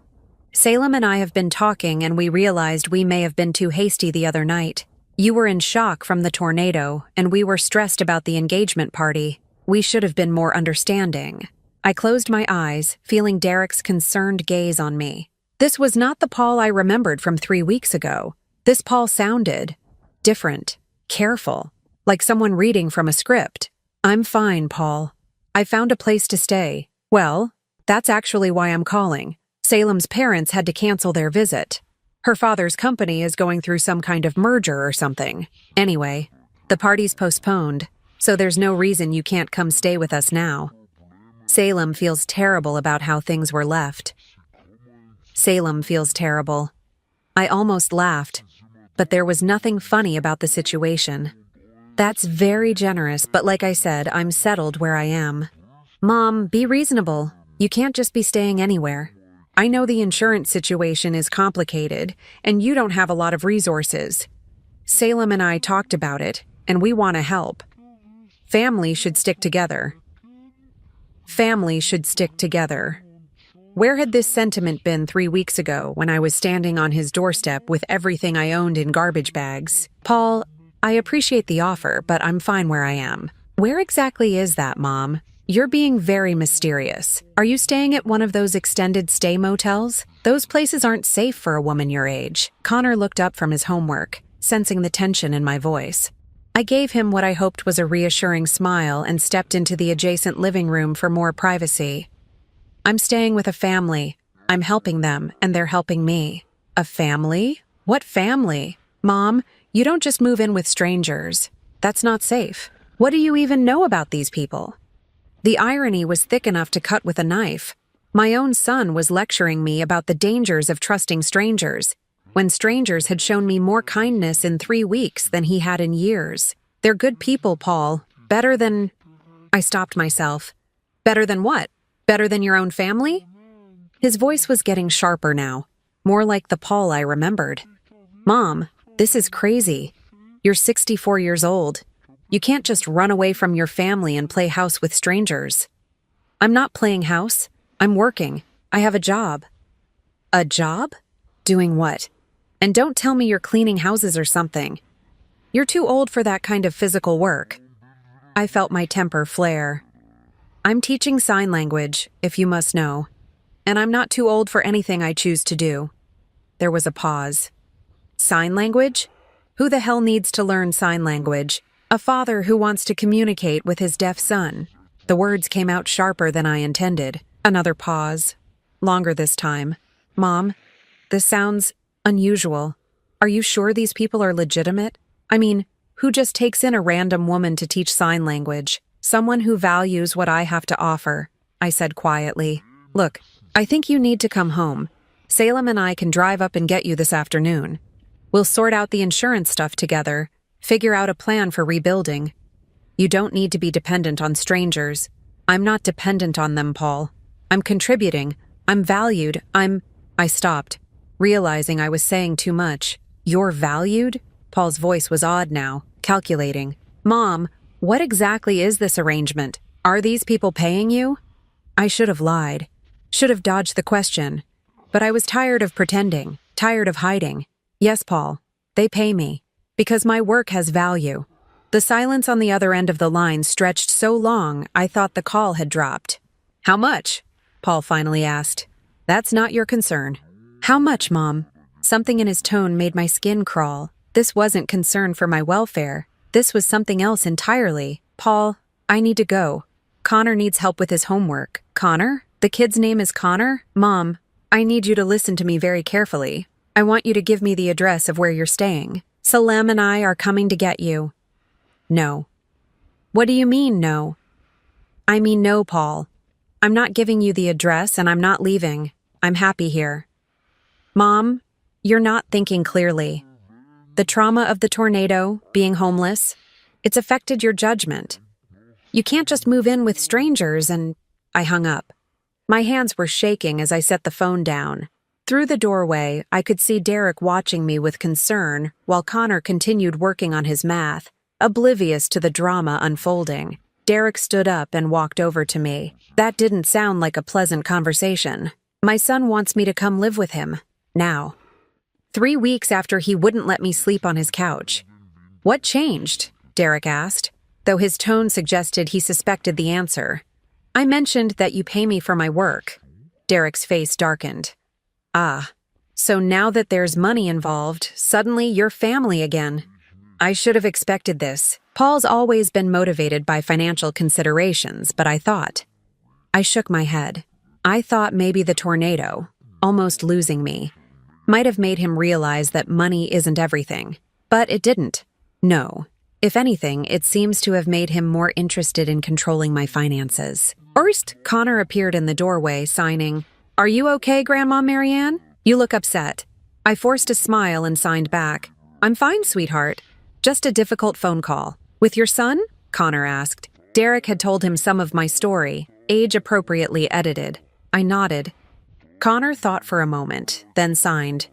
Salem and I have been talking and we realized we may have been too hasty the other night. You were in shock from the tornado, and we were stressed about the engagement party. We should have been more understanding." I closed my eyes, feeling Derek's concerned gaze on me. This was not the Paul I remembered from 3 weeks ago. This Paul sounded different, careful, like someone reading from a script. "I'm fine, Paul. I found a place to stay. Well, that's actually why I'm calling. Salem's parents had to cancel their visit. Her father's company is going through some kind of merger or something. Anyway, the party's postponed, so there's no reason you can't come stay with us now. Salem feels terrible about how things were left." Salem feels terrible. I almost laughed, but there was nothing funny about the situation. That's very generous, but like I said, I'm settled where I am. "Mom, be reasonable. You can't just be staying anywhere. I know the insurance situation is complicated, and you don't have a lot of resources. Salem and I talked about it, and we want to help. Family should stick together. Family should stick together. Where had this sentiment been 3 weeks ago when I was standing on his doorstep with everything I owned in garbage bags? Paul, I appreciate the offer, but I'm fine where I am. Where exactly is that, Mom? You're being very mysterious. Are you staying at one of those extended stay motels? Those places aren't safe for a woman your age. Connor looked up from his homework, sensing the tension in my voice. I gave him what I hoped was a reassuring smile and stepped into the adjacent living room for more privacy. I'm staying with a family. I'm helping them, and they're helping me. A family? What family? Mom, you don't just move in with strangers. That's not safe. What do you even know about these people? The irony was thick enough to cut with a knife. My own son was lecturing me about the dangers of trusting strangers, when strangers had shown me more kindness in 3 weeks than he had in years. They're good people, Paul. Better than... I stopped myself. Better than what? Better than your own family? His voice was getting sharper now, more like the Paul I remembered. Mom, this is crazy. You're 64 years old. You can't just run away from your family and play house with strangers. I'm not playing house. I'm working. I have a job. A job? Doing what? And don't tell me you're cleaning houses or something. You're too old for that kind of physical work. I felt my temper flare. I'm teaching sign language, if you must know. And I'm not too old for anything I choose to do. There was a pause. Sign language? Who the hell needs to learn sign language? A father who wants to communicate with his deaf son. The words came out sharper than I intended. Another pause. Longer this time. Mom, this sounds unusual. Are you sure these people are legitimate? I mean, who just takes in a random woman to teach sign language? Someone who values what I have to offer, I said quietly. Look, I think you need to come home. Salem and I can drive up and get you this afternoon. We'll sort out the insurance stuff together, figure out a plan for rebuilding. You don't need to be dependent on strangers. I'm not dependent on them, Paul. I'm contributing. I'm valued. I stopped, realizing I was saying too much. You're valued? Paul's voice was odd now, calculating. Mom, what exactly is this arrangement? Are these people paying you? I should have lied. Should have dodged the question. But I was tired of pretending, tired of hiding. Yes, Paul, they pay me. Because my work has value. The silence on the other end of the line stretched so long, I thought the call had dropped. How much? Paul finally asked. That's not your concern. How much, Mom? Something in his tone made my skin crawl. This wasn't concern for my welfare. This was something else entirely. Paul, I need to go. Connor needs help with his homework. Connor? The kid's name is Connor? Mom, I need you to listen to me very carefully. I want you to give me the address of where you're staying. Salem and I are coming to get you. No. What do you mean, no? I mean no, Paul. I'm not giving you the address and I'm not leaving. I'm happy here. Mom, you're not thinking clearly. The trauma of the tornado, being homeless, it's affected your judgment. You can't just move in with strangers and... I hung up. My hands were shaking as I set the phone down. Through the doorway, I could see Derek watching me with concern while Connor continued working on his math, oblivious to the drama unfolding. Derek stood up and walked over to me. That didn't sound like a pleasant conversation. My son wants me to come live with him. Now. 3 weeks after he wouldn't let me sleep on his couch. What changed? Derek asked, though his tone suggested he suspected the answer. I mentioned that you pay me for my work. Derek's face darkened. Ah, so now that there's money involved, suddenly you're family again. I should have expected this. Paul's always been motivated by financial considerations, but I shook my head. I thought maybe the tornado, almost losing me, might have made him realize that money isn't everything. But it didn't. No. If anything, it seems to have made him more interested in controlling my finances. First, Connor appeared in the doorway, signing, "Are you okay, Grandma Marianne? You look upset." I forced a smile and signed back. "I'm fine, sweetheart. Just a difficult phone call." "With your son?" Connor asked. Derek had told him some of my story, age-appropriately edited. I nodded. Connor thought for a moment, then signed.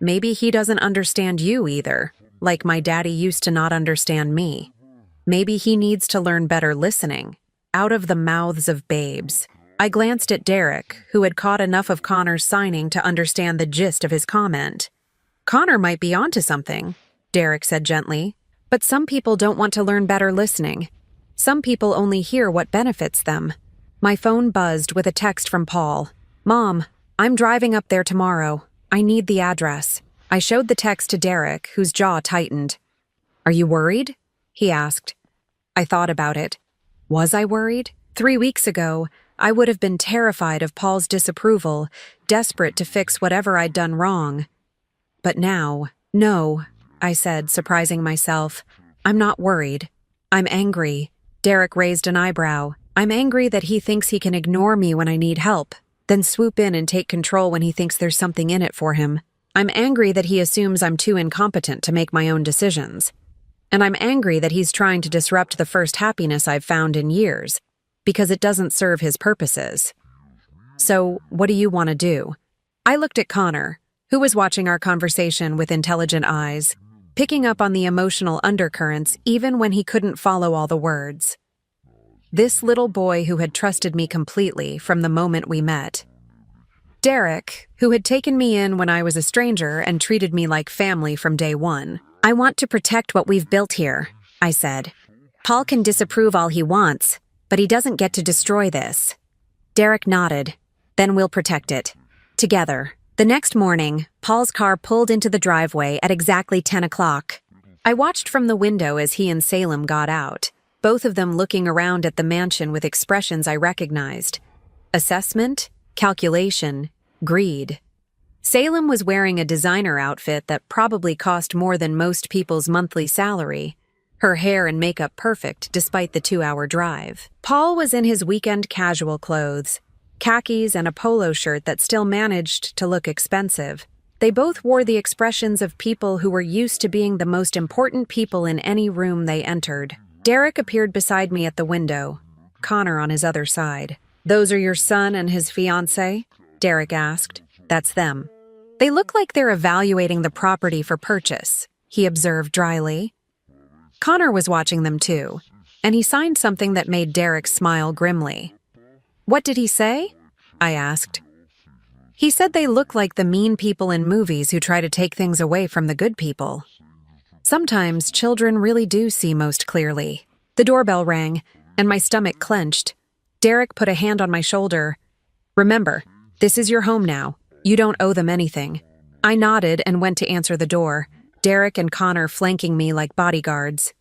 Maybe he doesn't understand you either, like my daddy used to not understand me. Maybe he needs to learn better listening. Out of the mouths of babes. I glanced at Derek, who had caught enough of Connor's signing to understand the gist of his comment. Connor might be onto something, Derek said gently, but some people don't want to learn better listening. Some people only hear what benefits them. My phone buzzed with a text from Paul. Mom, I'm driving up there tomorrow. I need the address. I showed the text to Derek, whose jaw tightened. Are you worried? He asked. I thought about it. Was I worried? 3 weeks ago, I would have been terrified of Paul's disapproval, desperate to fix whatever I'd done wrong. But now, no, I said, surprising myself. I'm not worried. I'm angry. Derek raised an eyebrow. I'm angry that he thinks he can ignore me when I need help, then swoop in and take control when he thinks there's something in it for him. I'm angry that he assumes I'm too incompetent to make my own decisions. And I'm angry that he's trying to disrupt the first happiness I've found in years, because it doesn't serve his purposes. So, what do you want to do? I looked at Connor, who was watching our conversation with intelligent eyes, picking up on the emotional undercurrents even when he couldn't follow all the words. This little boy who had trusted me completely from the moment we met. Derek, who had taken me in when I was a stranger and treated me like family from day one. I want to protect what we've built here, I said. Paul can disapprove all he wants, but he doesn't get to destroy this. Derek nodded. Then we'll protect it. Together. The next morning, Paul's car pulled into the driveway at exactly 10 o'clock. I watched from the window as he and Salem got out, both of them looking around at the mansion with expressions I recognized. Assessment, calculation, greed. Salem was wearing a designer outfit that probably cost more than most people's monthly salary, her hair and makeup perfect despite the 2-hour drive. Paul was in his weekend casual clothes, khakis and a polo shirt that still managed to look expensive. They both wore the expressions of people who were used to being the most important people in any room they entered. Derek appeared beside me at the window, Connor on his other side. Those are your son and his fiancée? Derek asked. That's them. They look like they're evaluating the property for purchase, he observed dryly. Connor was watching them too, and he signed something that made Derek smile grimly. What did he say? I asked. He said they look like the mean people in movies who try to take things away from the good people. Sometimes children really do see most clearly. The doorbell rang, and my stomach clenched. Derek put a hand on my shoulder. Remember, this is your home now. You don't owe them anything. I nodded and went to answer the door, Derek and Connor flanking me like bodyguards.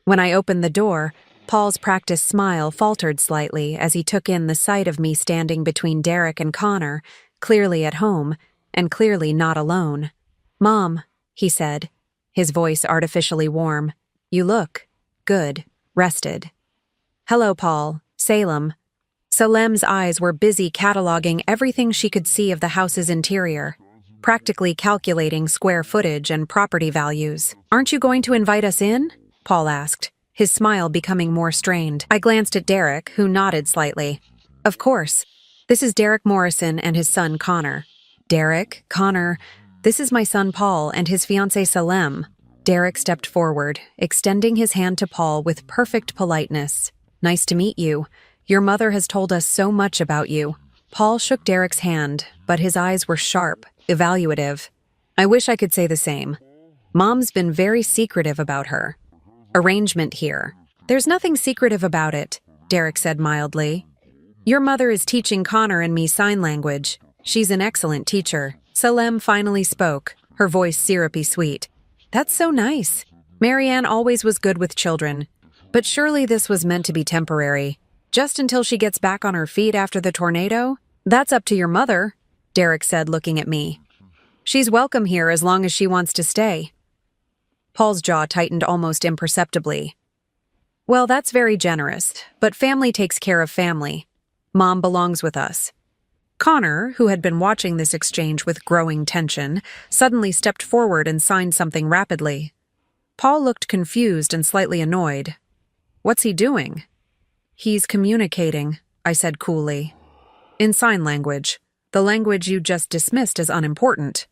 When I opened the door, Paul's practiced smile faltered slightly as he took in the sight of me standing between Derek and Connor, clearly at home, and clearly not alone. Mom, he said, his voice artificially warm. You look good, rested. Hello, Paul. Salem. Salem's eyes were busy cataloging everything she could see of the house's interior, practically calculating square footage and property values. Aren't you going to invite us in? Paul asked, his smile becoming more strained. I glanced at Derek, who nodded slightly. Of course. This is Derek Morrison and his son Connor. Derek, Connor, this is my son Paul and his fiancée Salem. Derek stepped forward, extending his hand to Paul with perfect politeness. Nice to meet you. Your mother has told us so much about you. Paul shook Derek's hand, but his eyes were sharp, evaluative. I wish I could say the same. Mom's been very secretive about her. Arrangement here. There's nothing secretive about it, Derek said mildly. Your mother is teaching Connor and me sign language. She's an excellent teacher. Salem finally spoke, her voice syrupy sweet. That's so nice. Marianne always was good with children. But surely this was meant to be temporary. Just until she gets back on her feet after the tornado? That's up to your mother, Derek said, looking at me. She's welcome here as long as she wants to stay. Paul's jaw tightened almost imperceptibly. Well, that's very generous, but family takes care of family. Mom belongs with us. Connor, who had been watching this exchange with growing tension, suddenly stepped forward and signed something rapidly. Paul looked confused and slightly annoyed. What's he doing? He's communicating, I said coolly. In sign language, the language you just dismissed as unimportant.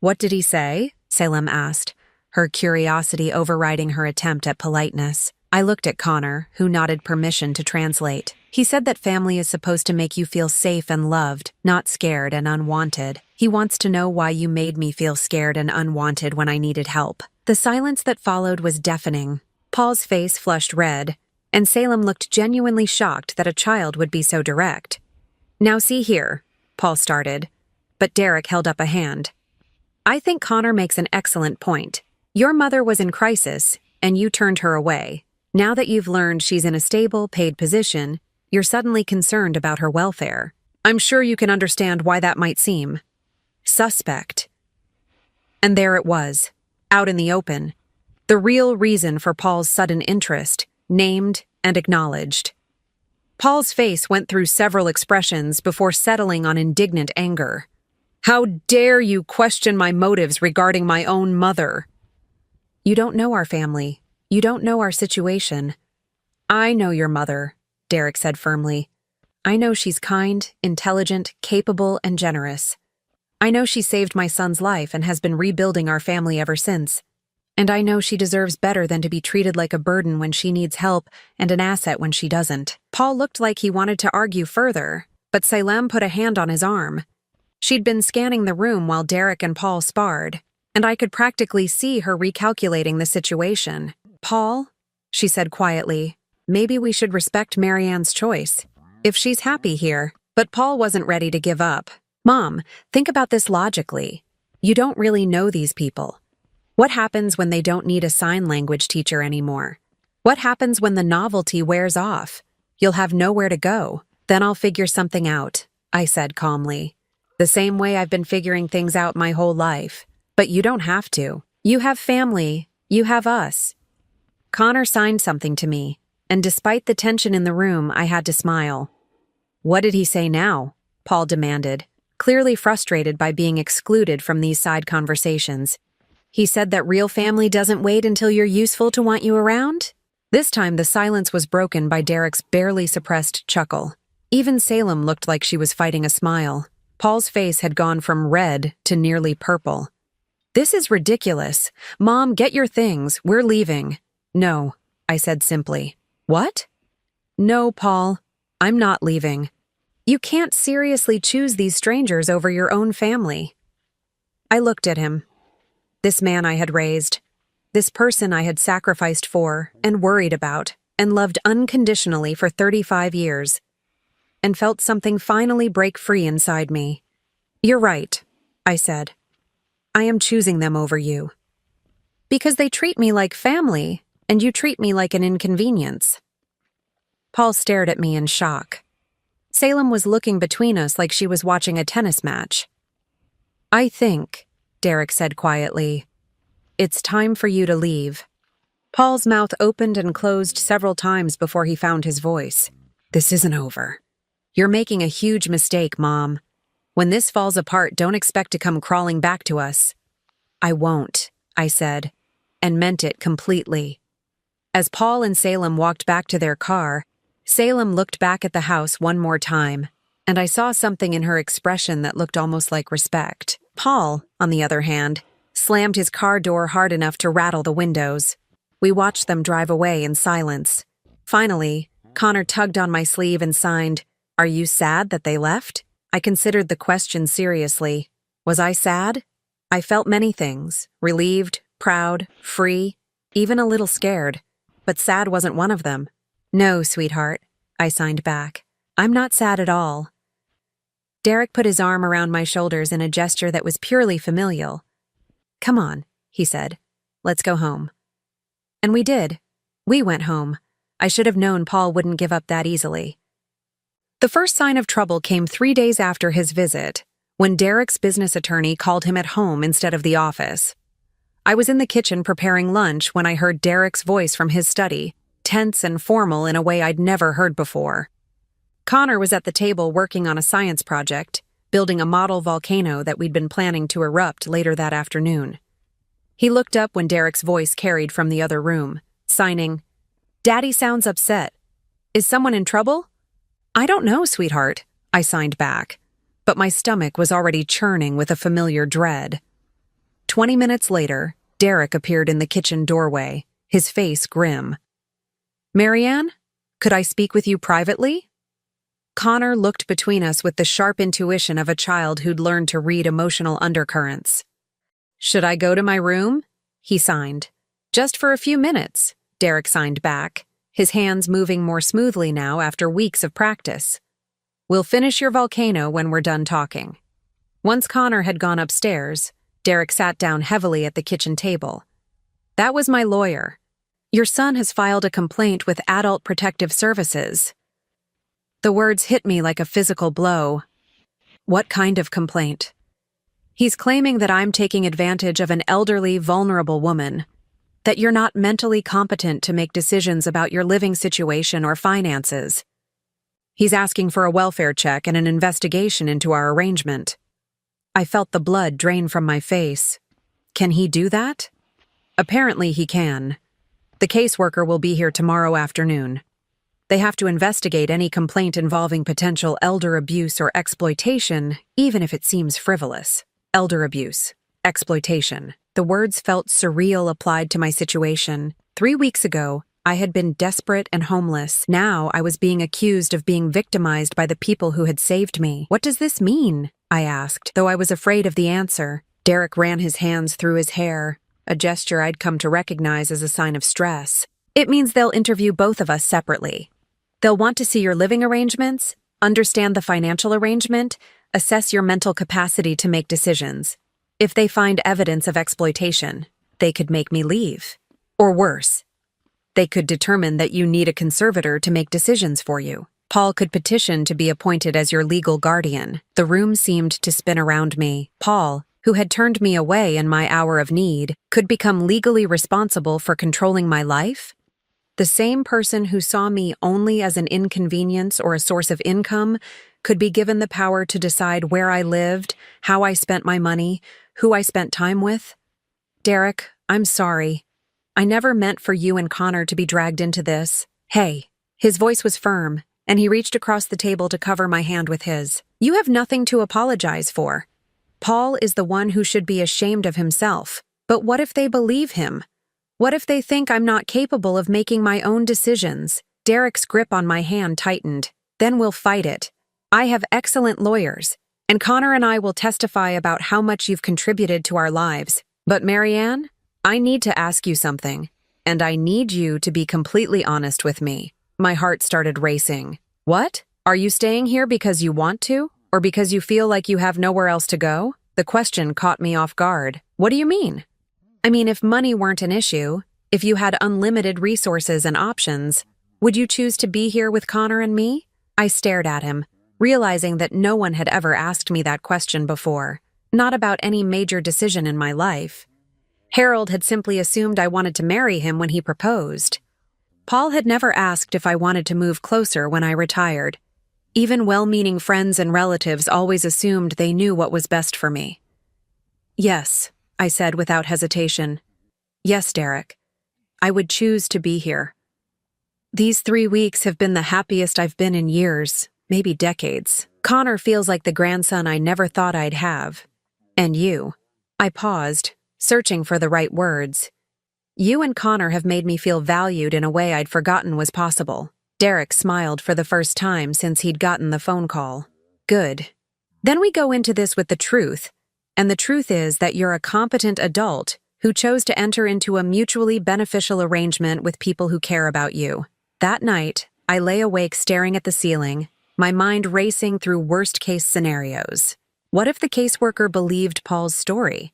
What did he say? Salem asked, her curiosity overriding her attempt at politeness. I looked at Connor, who nodded permission to translate. He said that family is supposed to make you feel safe and loved, not scared and unwanted. He wants to know why you made me feel scared and unwanted when I needed help. The silence that followed was deafening. Paul's face flushed red, and Salem looked genuinely shocked that a child would be so direct. Now see here, Paul started, but Derek held up a hand. I think Connor makes an excellent point. Your mother was in crisis, and you turned her away. Now that you've learned she's in a stable, paid position, you're suddenly concerned about her welfare. I'm sure you can understand why that might seem suspect. And there it was, out in the open. The real reason for Paul's sudden interest, named and acknowledged. Paul's face went through several expressions before settling on indignant anger. How dare you question my motives regarding my own mother? You don't know our family. You don't know our situation. I know your mother, Derek said firmly. I know she's kind, intelligent, capable, and generous. I know she saved my son's life and has been rebuilding our family ever since. And I know she deserves better than to be treated like a burden when she needs help and an asset when she doesn't. Paul looked like he wanted to argue further, but Salem put a hand on his arm. She'd been scanning the room while Derek and Paul sparred, and I could practically see her recalculating the situation. Paul, she said quietly, maybe we should respect Marianne's choice. If she's happy here. But Paul wasn't ready to give up. Mom, think about this logically. You don't really know these people. What happens when they don't need a sign language teacher anymore? What happens when the novelty wears off? You'll have nowhere to go. Then I'll figure something out, I said calmly. The same way I've been figuring things out my whole life. But you don't have to. You have family. You have us. Connor signed something to me, and despite the tension in the room, I had to smile. What did he say now? Paul demanded, clearly frustrated by being excluded from these side conversations. He said that real family doesn't wait until you're useful to want you around? This time the silence was broken by Derek's barely suppressed chuckle. Even Salem looked like she was fighting a smile. Paul's face had gone from red to nearly purple. This is ridiculous. Mom, get your things. We're leaving. No, I said simply. What? No, Paul. I'm not leaving. You can't seriously choose these strangers over your own family. I looked at him. This man I had raised. This person I had sacrificed for and worried about and loved unconditionally for 35 years. And felt something finally break free inside me. You're right, I said. I am choosing them over you. Because they treat me like family, and you treat me like an inconvenience. Paul stared at me in shock. Salem was looking between us like she was watching a tennis match. I think, Derek said quietly, it's time for you to leave. Paul's mouth opened and closed several times before he found his voice. This isn't over. You're making a huge mistake, Mom. When this falls apart, don't expect to come crawling back to us. I won't, I said, and meant it completely. As Paul and Salem walked back to their car, Salem looked back at the house one more time, and I saw something in her expression that looked almost like respect. Paul, on the other hand, slammed his car door hard enough to rattle the windows. We watched them drive away in silence. Finally, Connor tugged on my sleeve and signed, Are you sad that they left? I considered the question seriously. Was I sad? I felt many things, relieved, proud, free, even a little scared. But sad wasn't one of them. No, sweetheart, I signed back. I'm not sad at all. Derek put his arm around my shoulders in a gesture that was purely familial. Come on, he said. Let's go home. And we did. We went home. I should have known Paul wouldn't give up that easily. The first sign of trouble came 3 days after his visit, when Derek's business attorney called him at home instead of the office. I was in the kitchen preparing lunch when I heard Derek's voice from his study, tense and formal in a way I'd never heard before. Connor was at the table working on a science project, building a model volcano that we'd been planning to erupt later that afternoon. He looked up when Derek's voice carried from the other room, signing, Daddy sounds upset. Is someone in trouble? I don't know, sweetheart, I signed back, but my stomach was already churning with a familiar dread. 20 minutes later, Derek appeared in the kitchen doorway, his face grim. "Marianne, could I speak with you privately?" Connor looked between us with the sharp intuition of a child who'd learned to read emotional undercurrents. "Should I go to my room?" he signed. "Just for a few minutes," Derek signed back, his hands moving more smoothly now after weeks of practice. "We'll finish your volcano when we're done talking." Once Connor had gone upstairs, Derek sat down heavily at the kitchen table. "That was my lawyer. Your son has filed a complaint with Adult Protective Services." The words hit me like a physical blow. "What kind of complaint?" "He's claiming that I'm taking advantage of an elderly, vulnerable woman, that you're not mentally competent to make decisions about your living situation or finances. He's asking for a welfare check and an investigation into our arrangement." I felt the blood drain from my face. Can he do that? Apparently he can. The caseworker will be here tomorrow afternoon. They have to investigate any complaint involving potential elder abuse or exploitation, even if it seems frivolous. Elder abuse, exploitation. The words felt surreal applied to my situation. 3 weeks ago, I had been desperate and homeless. Now I was being accused of being victimized by the people who had saved me. "What does this mean?" I asked, though I was afraid of the answer. Derek ran his hands through his hair, a gesture I'd come to recognize as a sign of stress. "It means they'll interview both of us separately. They'll want to see your living arrangements, understand the financial arrangement, assess your mental capacity to make decisions. If they find evidence of exploitation, they could make me leave. Or worse, they could determine that you need a conservator to make decisions for you. Paul could petition to be appointed as your legal guardian." The room seemed to spin around me. Paul, who had turned me away in my hour of need, could become legally responsible for controlling my life? The same person who saw me only as an inconvenience or a source of income could be given the power to decide where I lived, how I spent my money, who I spent time with? "Derek, I'm sorry. I never meant for you and Connor to be dragged into this." "Hey." His voice was firm, and he reached across the table to cover my hand with his. "You have nothing to apologize for. Paul is the one who should be ashamed of himself. But what if they believe him? What if they think I'm not capable of making my own decisions?" Derek's grip on my hand tightened. "Then we'll fight it. I have excellent lawyers, and Connor and I will testify about how much you've contributed to our lives. But Marianne, I need to ask you something, and I need you to be completely honest with me." My heart started racing. "What? Are you staying here because you want to, or because you feel like you have nowhere else to go?" The question caught me off guard. "What do you mean?" "I mean, if money weren't an issue, if you had unlimited resources and options, would you choose to be here with Connor and me?" I stared at him, realizing that no one had ever asked me that question before, not about any major decision in my life. Harold had simply assumed I wanted to marry him when he proposed. Paul had never asked if I wanted to move closer when I retired. Even well-meaning friends and relatives always assumed they knew what was best for me. "Yes," I said without hesitation. "Yes, Derek. I would choose to be here. These 3 weeks have been the happiest I've been in years, maybe decades. Connor feels like the grandson I never thought I'd have. And you." I paused, searching for the right words. "You and Connor have made me feel valued in a way I'd forgotten was possible." Derek smiled for the first time since he'd gotten the phone call. "Good. Then we go into this with the truth, and the truth is that you're a competent adult who chose to enter into a mutually beneficial arrangement with people who care about you." That night, I lay awake staring at the ceiling, my mind racing through worst-case scenarios. What if the caseworker believed Paul's story?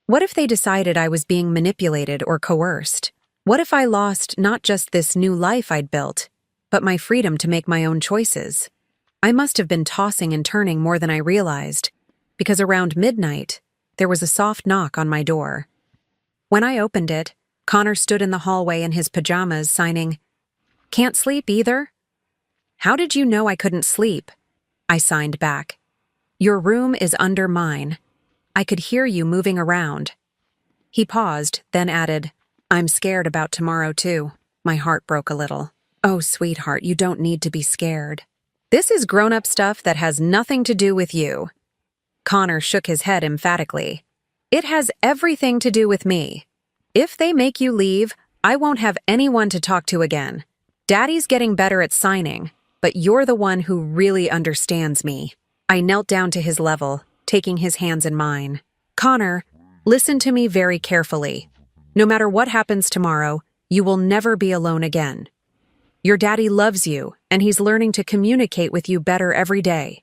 What if they decided I was being manipulated or coerced? What if I lost not just this new life I'd built, but my freedom to make my own choices? I must have been tossing and turning more than I realized, because around midnight, there was a soft knock on my door. When I opened it, Connor stood in the hallway in his pajamas, signing, "Can't sleep either?" "How did you know I couldn't sleep?" I signed back. "Your room is under mine. I could hear you moving around." He paused, then added, "I'm scared about tomorrow too." My heart broke a little. "Oh, sweetheart, you don't need to be scared. This is grown-up stuff that has nothing to do with you. Connor shook his head emphatically. It has everything to do with me. If they make you leave, I won't have anyone to talk to again. Daddy's getting better at signing, but you're the one who really understands me. I knelt down to his level, taking his hands in mine. Connor, listen to me very carefully. No matter what happens tomorrow, you will never be alone again. Your daddy loves you, and he's learning to communicate with you better every day.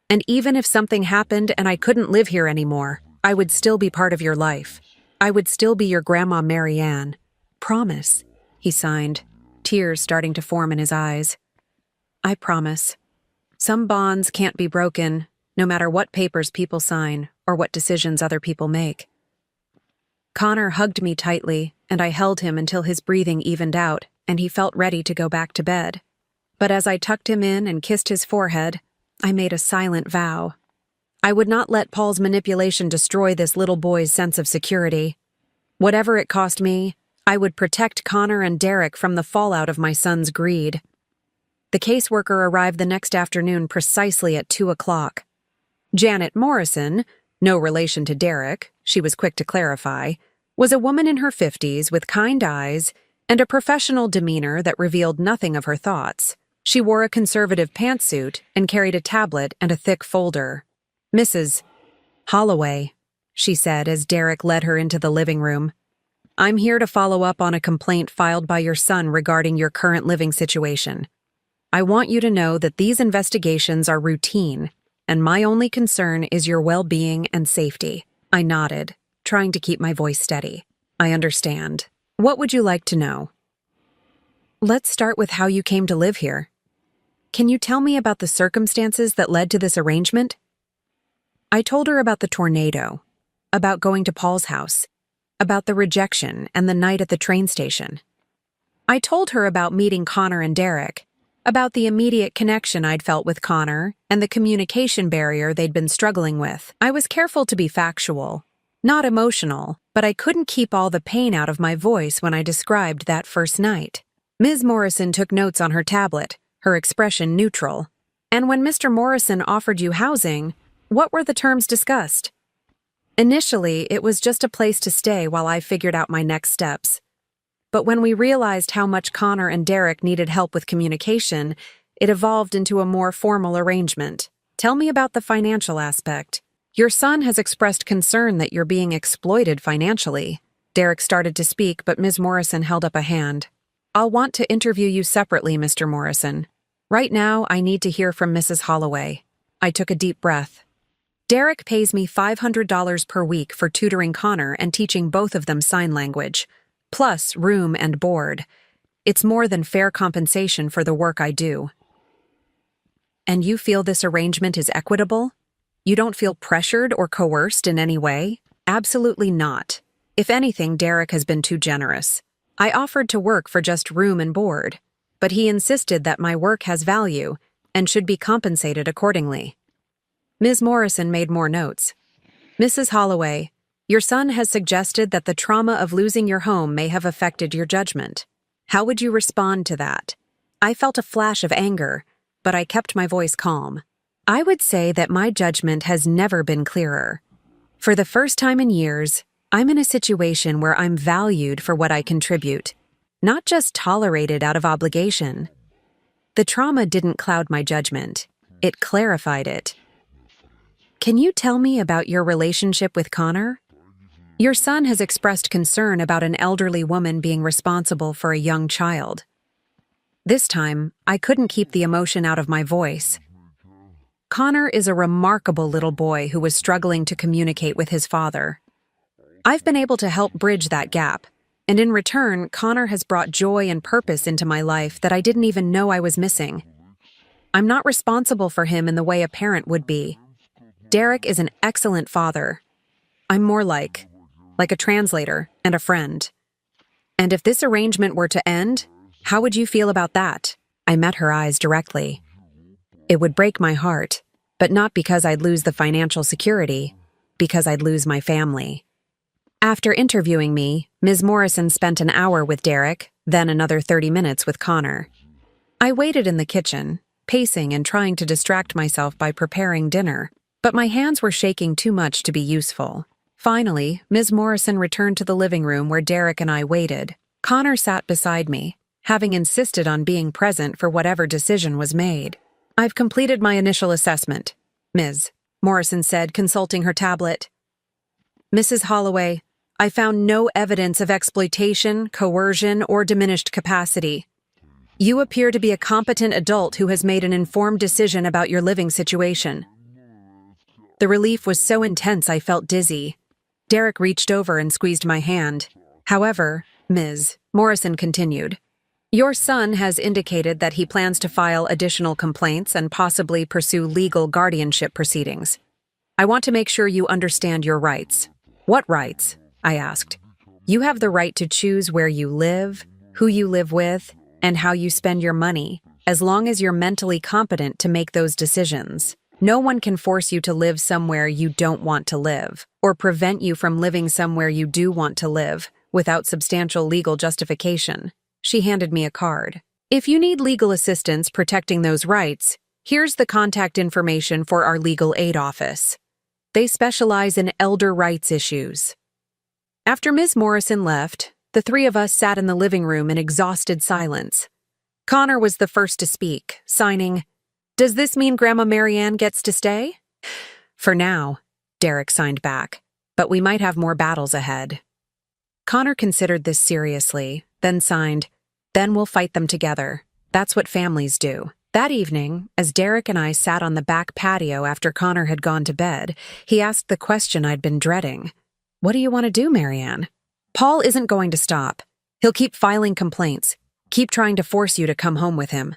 And even if something happened and I couldn't live here anymore, I would still be part of your life. I would still be your Grandma Mary Ann. Promise, he signed, tears starting to form in his eyes. I promise. Some bonds can't be broken, no matter what papers people sign or what decisions other people make. Connor hugged me tightly, and I held him until his breathing evened out and he felt ready to go back to bed. But as I tucked him in and kissed his forehead, I made a silent vow. I would not let Paul's manipulation destroy this little boy's sense of security. Whatever it cost me, I would protect Connor and Derek from the fallout of my son's greed. The caseworker arrived the next afternoon precisely at 2 o'clock. Janet Morrison, no relation to Derek, she was quick to clarify, was a woman in her 50s with kind eyes and a professional demeanor that revealed nothing of her thoughts. She wore a conservative pantsuit and carried a tablet and a thick folder. Mrs. Holloway, she said as Derek led her into the living room. I'm here to follow up on a complaint filed by your son regarding your current living situation. I want you to know that these investigations are routine, and my only concern is your well-being and safety. I nodded, trying to keep my voice steady. I understand. What would you like to know? Let's start with how you came to live here. Can you tell me about the circumstances that led to this arrangement? I told her about the tornado, about going to Paul's house, about the rejection and the night at the train station. I told her about meeting Connor and Derek, about the immediate connection I'd felt with Connor and the communication barrier they'd been struggling with. I was careful to be factual, not emotional, but I couldn't keep all the pain out of my voice when I described that first night. Ms. Morrison took notes on her tablet, her expression neutral. And when Mr. Morrison offered you housing, what were the terms discussed? Initially, it was just a place to stay while I figured out my next steps. But when we realized how much Connor and Derek needed help with communication, it evolved into a more formal arrangement. Tell me about the financial aspect. Your son has expressed concern that you're being exploited financially. Derek started to speak, but Ms. Morrison held up a hand. I'll want to interview you separately, Mr. Morrison. Right now, I need to hear from Mrs. Holloway. I took a deep breath. Derek pays me $500 per week for tutoring Connor and teaching both of them sign language, plus room and board. It's more than fair compensation for the work I do. And you feel this arrangement is equitable? You don't feel pressured or coerced in any way? Absolutely not. If anything, Derek has been too generous. I offered to work for just room and board, but he insisted that my work has value and should be compensated accordingly. Ms. Morrison made more notes. Mrs. Holloway, your son has suggested that the trauma of losing your home may have affected your judgment. How would you respond to that? I felt a flash of anger, but I kept my voice calm. I would say that my judgment has never been clearer. For the first time in years, I'm in a situation where I'm valued for what I contribute, not just tolerated out of obligation. The trauma didn't cloud my judgment. It clarified it. Can you tell me about your relationship with Connor? Your son has expressed concern about an elderly woman being responsible for a young child. This time, I couldn't keep the emotion out of my voice. Connor is a remarkable little boy who was struggling to communicate with his father. I've been able to help bridge that gap, and in return, Connor has brought joy and purpose into my life that I didn't even know I was missing. I'm not responsible for him in the way a parent would be. Derek is an excellent father. I'm more like a translator and a friend. And if this arrangement were to end, how would you feel about that? I met her eyes directly. It would break my heart, but not because I'd lose the financial security, because I'd lose my family. After interviewing me, Ms. Morrison spent an hour with Derek, then another 30 minutes with Connor. I waited in the kitchen, pacing and trying to distract myself by preparing dinner, but my hands were shaking too much to be useful. Finally, Ms. Morrison returned to the living room where Derek and I waited. Connor sat beside me, having insisted on being present for whatever decision was made. "I've completed my initial assessment," Ms. Morrison said, consulting her tablet. "Mrs. Holloway, I found no evidence of exploitation, coercion, or diminished capacity. You appear to be a competent adult who has made an informed decision about your living situation." The relief was so intense I felt dizzy. Derek reached over and squeezed my hand. "However," Ms. Morrison continued, "your son has indicated that he plans to file additional complaints and possibly pursue legal guardianship proceedings. I want to make sure you understand your rights." "What rights?" I asked. "You have the right to choose where you live, who you live with, and how you spend your money, as long as you're mentally competent to make those decisions. No one can force you to live somewhere you don't want to live, or prevent you from living somewhere you do want to live, without substantial legal justification." She handed me a card. "If you need legal assistance protecting those rights, here's the contact information for our legal aid office. They specialize in elder rights issues." After Ms. Morrison left, the three of us sat in the living room in exhausted silence. Connor was the first to speak, signing, "Does this mean Grandma Marianne gets to stay?" "For now," Derek signed back, "but we might have more battles ahead." Connor considered this seriously, then signed, "Then we'll fight them together. That's what families do." That evening, as Derek and I sat on the back patio after Connor had gone to bed, he asked the question I'd been dreading. "What do you want to do, Marianne?" "Paul isn't going to stop. He'll keep filing complaints, keep trying to force you to come home with him.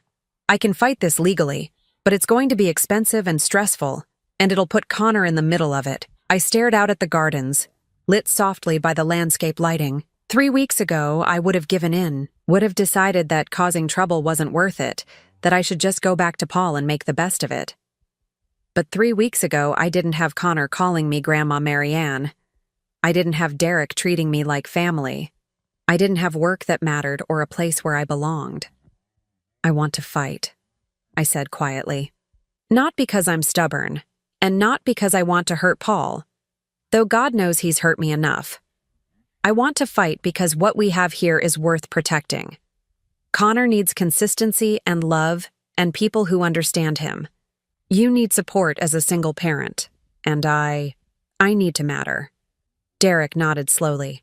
I can fight this legally, but it's going to be expensive and stressful, and it'll put Connor in the middle of it." I stared out at the gardens, lit softly by the landscape lighting. 3 weeks ago, I would have given in, would have decided that causing trouble wasn't worth it, that I should just go back to Paul and make the best of it. But 3 weeks ago, I didn't have Connor calling me Grandma Marianne. I didn't have Derek treating me like family. I didn't have work that mattered or a place where I belonged. "I want to fight," I said quietly. "Not because I'm stubborn, and not because I want to hurt Paul, though God knows he's hurt me enough. I want to fight because what we have here is worth protecting. Connor needs consistency and love and people who understand him. You need support as a single parent, and I need to matter." Derek nodded slowly.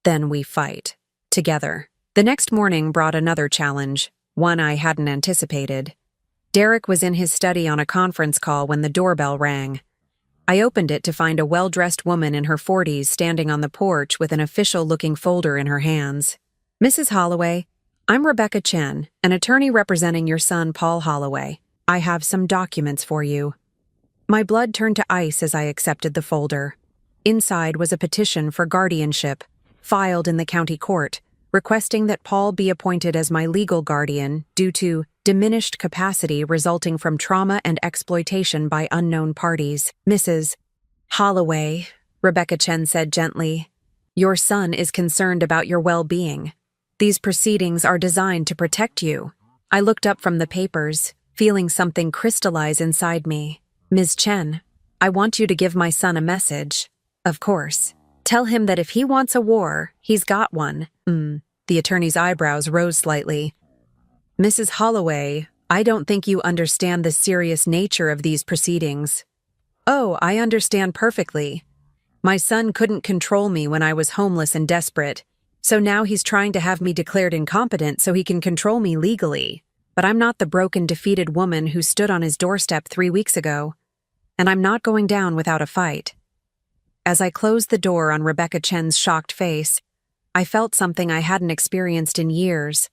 "Then we fight. Together." The next morning brought another challenge, one I hadn't anticipated. Derek was in his study on a conference call when the doorbell rang. I opened it to find a well-dressed woman in her 40s standing on the porch with an official-looking folder in her hands. "Mrs. Holloway, I'm Rebecca Chen, an attorney representing your son Paul Holloway. I have some documents for you." My blood turned to ice as I accepted the folder. Inside was a petition for guardianship, filed in the county court, requesting that Paul be appointed as my legal guardian due to diminished capacity resulting from trauma and exploitation by unknown parties. "Mrs. Holloway," Rebecca Chen said gently, "your son is concerned about your well-being. These proceedings are designed to protect you." I looked up from the papers, feeling something crystallize inside me. "Ms. Chen, I want you to give my son a message. Of course. Tell him that if he wants a war, he's got one." The attorney's eyebrows rose slightly. "Mrs. Holloway, I don't think you understand the serious nature of these proceedings." "Oh, I understand perfectly. My son couldn't control me when I was homeless and desperate, so now he's trying to have me declared incompetent so he can control me legally. But I'm not the broken, defeated woman who stood on his doorstep 3 weeks ago, and I'm not going down without a fight." As I closed the door on Rebecca Chen's shocked face, I felt something I hadn't experienced in years.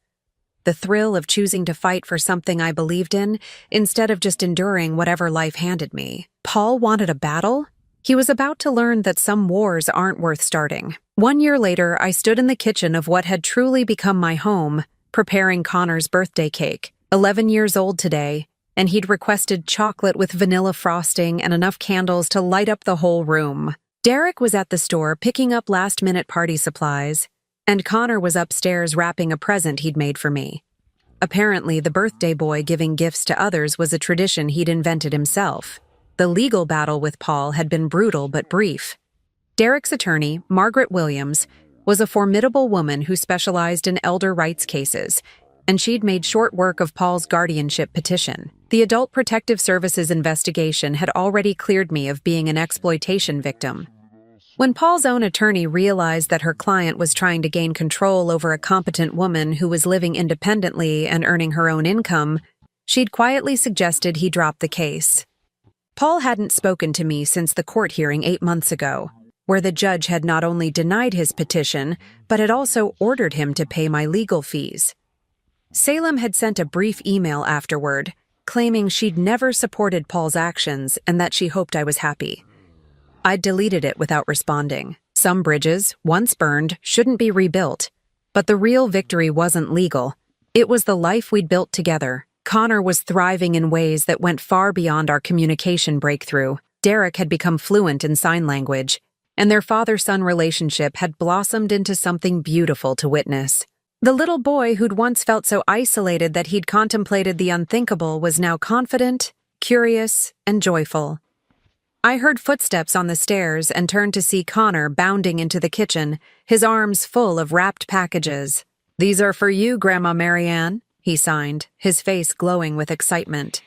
The thrill of choosing to fight for something I believed in, instead of just enduring whatever life handed me. Paul wanted a battle? He was about to learn that some wars aren't worth starting. 1 year later, I stood in the kitchen of what had truly become my home, preparing Connor's birthday cake. 11 years old today, and he'd requested chocolate with vanilla frosting and enough candles to light up the whole room. Derek was at the store picking up last-minute party supplies, and Connor was upstairs wrapping a present he'd made for me. Apparently, the birthday boy giving gifts to others was a tradition he'd invented himself. The legal battle with Paul had been brutal but brief. Derek's attorney, Margaret Williams, was a formidable woman who specialized in elder rights cases, and she'd made short work of Paul's guardianship petition. The Adult Protective Services investigation had already cleared me of being an exploitation victim. When Paul's own attorney realized that her client was trying to gain control over a competent woman who was living independently and earning her own income, she'd quietly suggested he drop the case. Paul hadn't spoken to me since the court hearing 8 months ago, where the judge had not only denied his petition, but had also ordered him to pay my legal fees. Salem had sent a brief email afterward, claiming she'd never supported Paul's actions and that she hoped I was happy. I'd deleted it without responding. Some bridges, once burned, shouldn't be rebuilt. But the real victory wasn't legal. It was the life we'd built together. Connor was thriving in ways that went far beyond our communication breakthrough. Derek had become fluent in sign language, and their father-son relationship had blossomed into something beautiful to witness. The little boy who'd once felt so isolated that he'd contemplated the unthinkable was now confident, curious, and joyful. I heard footsteps on the stairs and turned to see Connor bounding into the kitchen, his arms full of wrapped packages. "These are for you, Grandma Marianne," he signed, his face glowing with excitement.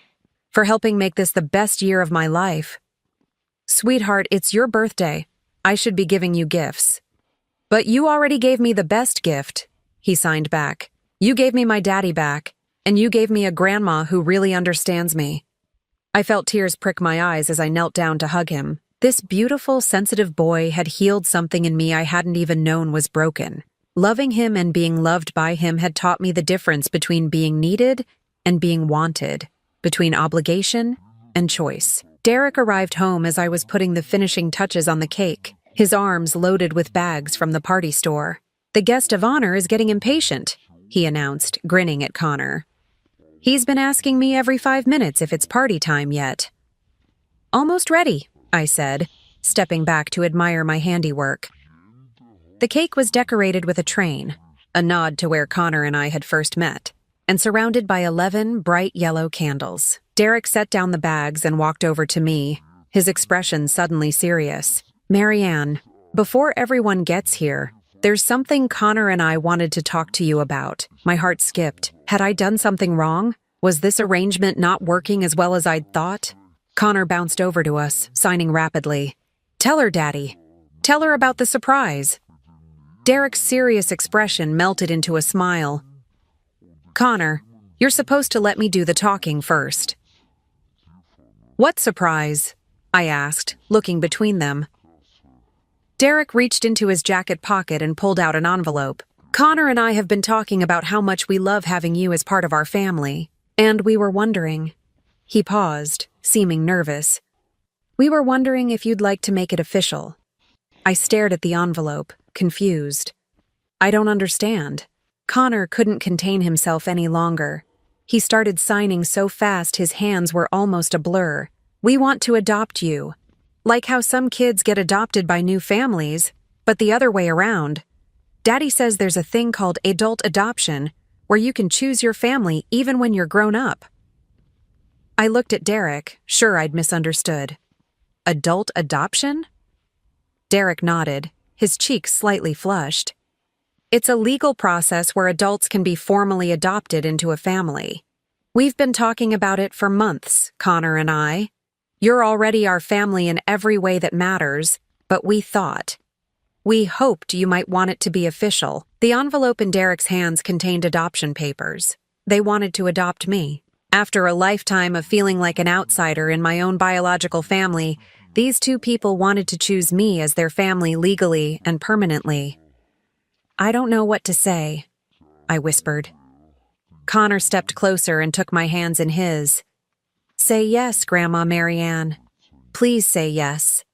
"For helping make this the best year of my life." "Sweetheart, it's your birthday. I should be giving you gifts." "But you already gave me the best gift," he signed back. "You gave me my daddy back, and you gave me a grandma who really understands me." I felt tears prick my eyes as I knelt down to hug him. This beautiful, sensitive boy had healed something in me I hadn't even known was broken. Loving him and being loved by him had taught me the difference between being needed and being wanted, between obligation and choice. Derek arrived home as I was putting the finishing touches on the cake, his arms loaded with bags from the party store. "The guest of honor is getting impatient," he announced, grinning at Connor. "He's been asking me every 5 minutes if it's party time yet." "Almost ready," I said, stepping back to admire my handiwork. The cake was decorated with a train, a nod to where Connor and I had first met, and surrounded by 11 bright yellow candles. Derek set down the bags and walked over to me, his expression suddenly serious. "Marianne, before everyone gets here, there's something Connor and I wanted to talk to you about." My heart skipped. Had I done something wrong? Was this arrangement not working as well as I'd thought? Connor bounced over to us, signing rapidly. "Tell her, Daddy. Tell her about the surprise." Derek's serious expression melted into a smile. "Connor, you're supposed to let me do the talking first." "What surprise?" I asked, looking between them. Derek reached into his jacket pocket and pulled out an envelope. "Connor and I have been talking about how much we love having you as part of our family, and we were wondering—" He paused, seeming nervous. "We were wondering if you'd like to make it official." I stared at the envelope, confused. "I don't understand." Connor couldn't contain himself any longer. He started signing so fast his hands were almost a blur. "We want to adopt you. Like how some kids get adopted by new families, but the other way around. Daddy says there's a thing called adult adoption, where you can choose your family even when you're grown up." I looked at Derek, sure I'd misunderstood. "Adult adoption?" Derek nodded, his cheeks slightly flushed. "It's a legal process where adults can be formally adopted into a family. We've been talking about it for months, Connor and I. You're already our family in every way that matters, but we hoped you might want it to be official." The envelope in Derek's hands contained adoption papers. They wanted to adopt me. After a lifetime of feeling like an outsider in my own biological family, these two people wanted to choose me as their family legally and permanently. "I don't know what to say," I whispered. Connor stepped closer and took my hands in his. "Say yes, Grandma Marianne. Please say yes.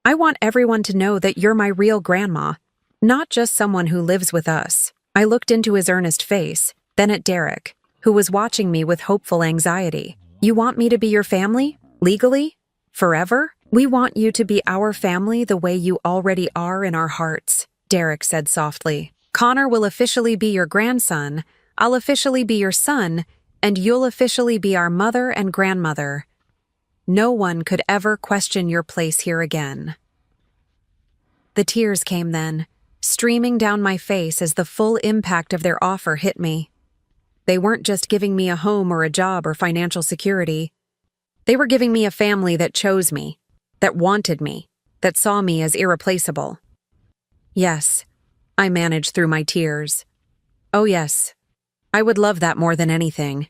I want everyone to know that you're my real grandma, not just someone who lives with us." I looked into his earnest face, then at Derek, who was watching me with hopeful anxiety. "You want me to be your family? Legally? Forever?" "We want you to be our family the way you already are in our hearts," Derek said softly. "Connor will officially be your grandson, I'll officially be your son, and you'll officially be our mother and grandmother. No one could ever question your place here again." The tears came then, streaming down my face as the full impact of their offer hit me. They weren't just giving me a home or a job or financial security. They were giving me a family that chose me, that wanted me, that saw me as irreplaceable. Yes, I managed through my tears. Oh yes, I would love that more than anything.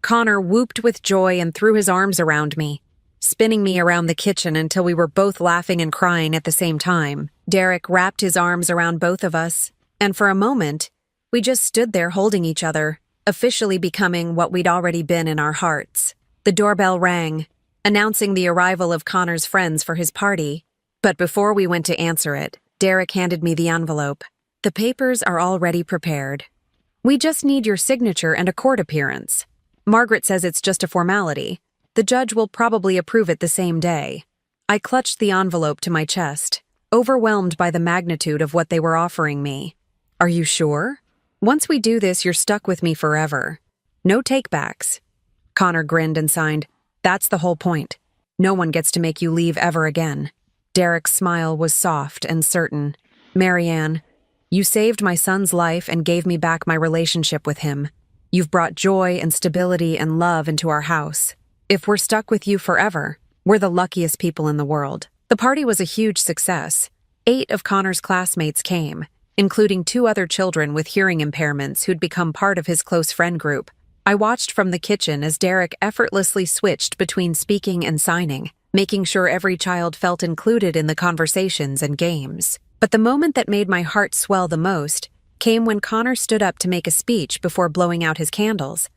Connor whooped with joy and threw his arms around me, spinning me around the kitchen until we were both laughing and crying at the same time. Derek wrapped his arms around both of us, and for a moment, we just stood there holding each other, officially becoming what we'd already been in our hearts. The doorbell rang, announcing the arrival of Connor's friends for his party. But before we went to answer it, Derek handed me the envelope. "The papers are already prepared. We just need your signature and a court appearance. Margaret says it's just a formality. The judge will probably approve it the same day." I clutched the envelope to my chest, overwhelmed by the magnitude of what they were offering me. "Are you sure? Once we do this, you're stuck with me forever. No takebacks." Connor grinned and signed, "That's the whole point. No one gets to make you leave ever again." Derek's smile was soft and certain. "Marianne, you saved my son's life and gave me back my relationship with him. You've brought joy and stability and love into our house. If we're stuck with you forever, we're the luckiest people in the world." The party was a huge success. 8 of Connor's classmates came, including 2 other children with hearing impairments who'd become part of his close friend group. I watched from the kitchen as Derek effortlessly switched between speaking and signing, making sure every child felt included in the conversations and games. But the moment that made my heart swell the most came when Connor stood up to make a speech before blowing out his candles.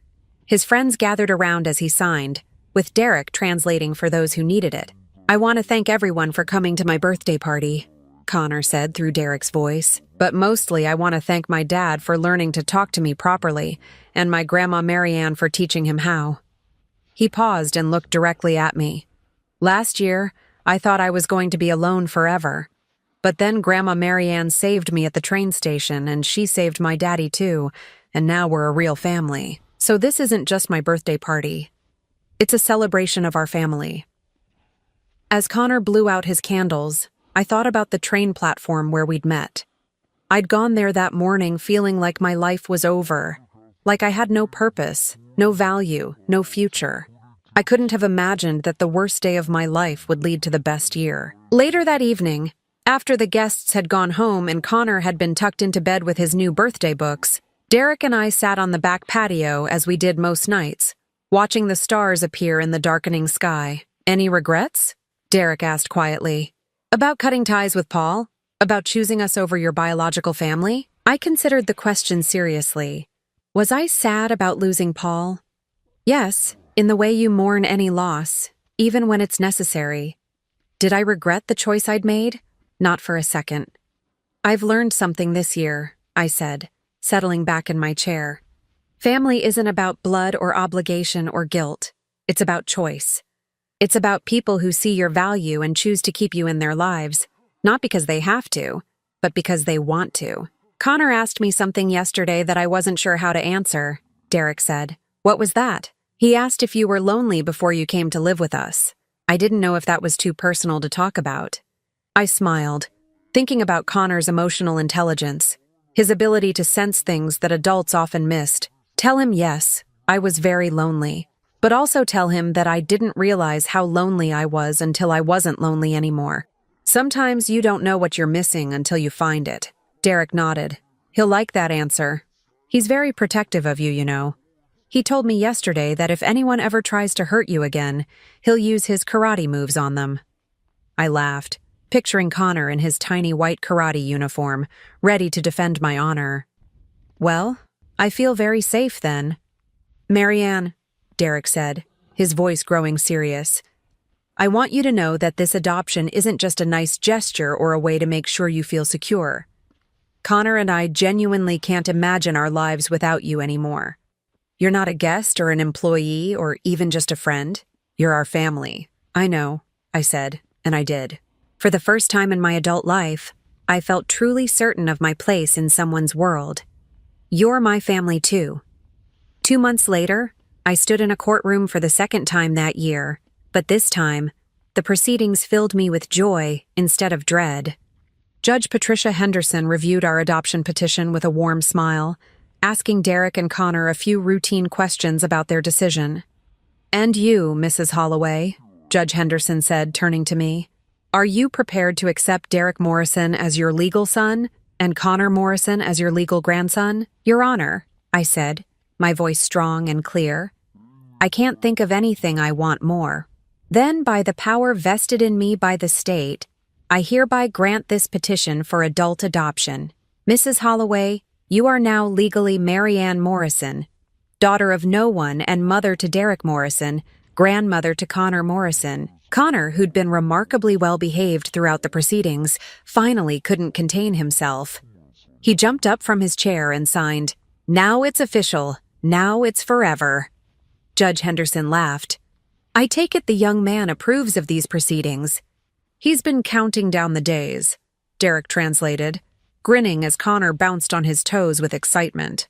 His friends gathered around as he signed, with Derek translating for those who needed it. "I want to thank everyone for coming to my birthday party," Connor said through Derek's voice. "But mostly I want to thank my dad for learning to talk to me properly, and my grandma Marianne for teaching him how." He paused and looked directly at me. "Last year, I thought I was going to be alone forever. But then Grandma Marianne saved me at the train station, and she saved my daddy too, and now we're a real family. So this isn't just my birthday party. It's a celebration of our family." As Connor blew out his candles, I thought about the train platform where we'd met. I'd gone there that morning feeling like my life was over, like I had no purpose, no value, no future. I couldn't have imagined that the worst day of my life would lead to the best year. Later that evening, after the guests had gone home and Connor had been tucked into bed with his new birthday books, Derek and I sat on the back patio as we did most nights, watching the stars appear in the darkening sky. "Any regrets?" Derek asked quietly. "About cutting ties with Paul? About choosing us over your biological family?" I considered the question seriously. Was I sad about losing Paul? Yes, in the way you mourn any loss, even when it's necessary. Did I regret the choice I'd made? Not for a second. "I've learned something this year," I said, settling back in my chair. "Family isn't about blood or obligation or guilt. It's about choice. It's about people who see your value and choose to keep you in their lives, not because they have to, but because they want to." "Connor asked me something yesterday that I wasn't sure how to answer," Derek said. "What was that?" "He asked if you were lonely before you came to live with us. I didn't know if that was too personal to talk about." I smiled, thinking about Connor's emotional intelligence, his ability to sense things that adults often missed. Tell him yes, I was very lonely, but also tell him that I didn't realize how lonely I was until I wasn't lonely anymore. Sometimes you don't know what you're missing until you find it. Derek nodded. He'll like that answer. He's very protective of you, you know. He told me yesterday that if anyone ever tries to hurt you again, he'll use his karate moves on them. I laughed, picturing Connor in his tiny white karate uniform, ready to defend my honor. "Well, I feel very safe then." "Marianne," Derek said, his voice growing serious, "I want you to know that this adoption isn't just a nice gesture or a way to make sure you feel secure. Connor and I genuinely can't imagine our lives without you anymore. You're not a guest or an employee or even just a friend. You're our family." "I know," I said, and I did. For the first time in my adult life, I felt truly certain of my place in someone's world. You're my family too. 2 months later, I stood in a courtroom for the second time that year, but this time, the proceedings filled me with joy instead of dread. Judge Patricia Henderson reviewed our adoption petition with a warm smile, asking Derek and Connor a few routine questions about their decision. "And you, Mrs. Holloway," Judge Henderson said, turning to me, "are you prepared to accept Derek Morrison as your legal son and Connor Morrison as your legal grandson?" "Your Honor," I said, my voice strong and clear. "I can't think of anything I want more. Then, by the power vested in me by the state, I hereby grant this petition for adult adoption. Mrs. Holloway, you are now legally Mary Ann Morrison, daughter of no one and mother to Derek Morrison, grandmother to Connor Morrison." Connor, who'd been remarkably well behaved throughout the proceedings, finally couldn't contain himself. He jumped up from his chair and signed, "Now it's official. Now it's forever." Judge Henderson laughed. "I take it the young man approves of these proceedings." "He's been counting down the days," Derek translated, grinning as Connor bounced on his toes with excitement.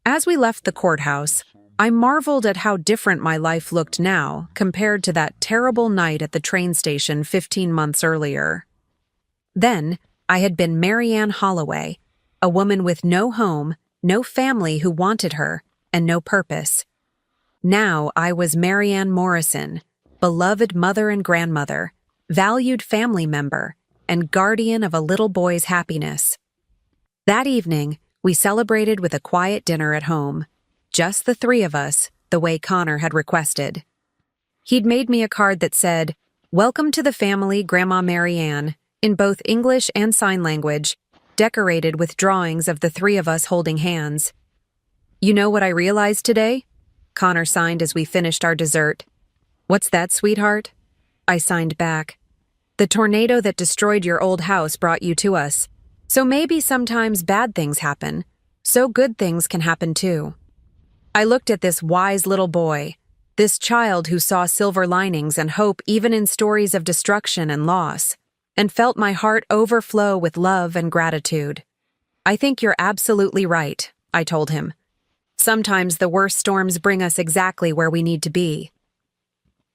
As we left the courthouse, I marveled at how different my life looked now compared to that terrible night at the train station 15 months earlier. Then, I had been Mary Ann Holloway, a woman with no home, no family who wanted her, and no purpose. Now I was Mary Ann Morrison, beloved mother and grandmother, valued family member, and guardian of a little boy's happiness. That evening, we celebrated with a quiet dinner at home, just the three of us, the way Connor had requested. He'd made me a card that said, "Welcome to the family, Grandma Mary Ann," in both English and sign language, decorated with drawings of the three of us holding hands. "You know what I realized today?" Connor signed as we finished our dessert. "What's that, sweetheart?" I signed back. "The tornado that destroyed your old house brought you to us. So maybe sometimes bad things happen, so good things can happen too." I looked at this wise little boy, this child who saw silver linings and hope even in stories of destruction and loss, and felt my heart overflow with love and gratitude. "I think you're absolutely right," I told him. "Sometimes the worst storms bring us exactly where we need to be."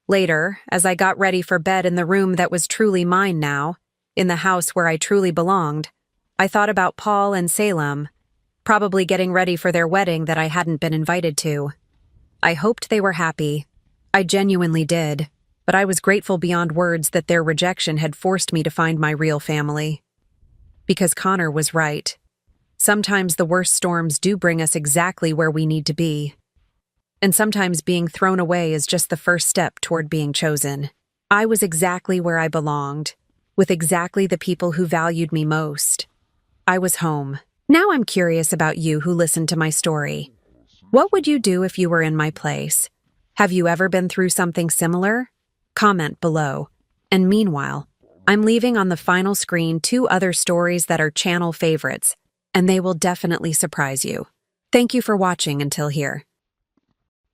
Later, as I got ready for bed in the room that was truly mine now, in the house where I truly belonged, I thought about Paul and Salem, probably getting ready for their wedding that I hadn't been invited to. I hoped they were happy. I genuinely did, but I was grateful beyond words that their rejection had forced me to find my real family. Because Connor was right. Sometimes the worst storms do bring us exactly where we need to be. And sometimes being thrown away is just the first step toward being chosen. I was exactly where I belonged, with exactly the people who valued me most. I was home. Now I'm curious about you who listened to my story. What would you do if you were in my place? Have you ever been through something similar? Comment below. And meanwhile, I'm leaving on the final screen 2 other stories that are channel favorites, and they will definitely surprise you. Thank you for watching until here.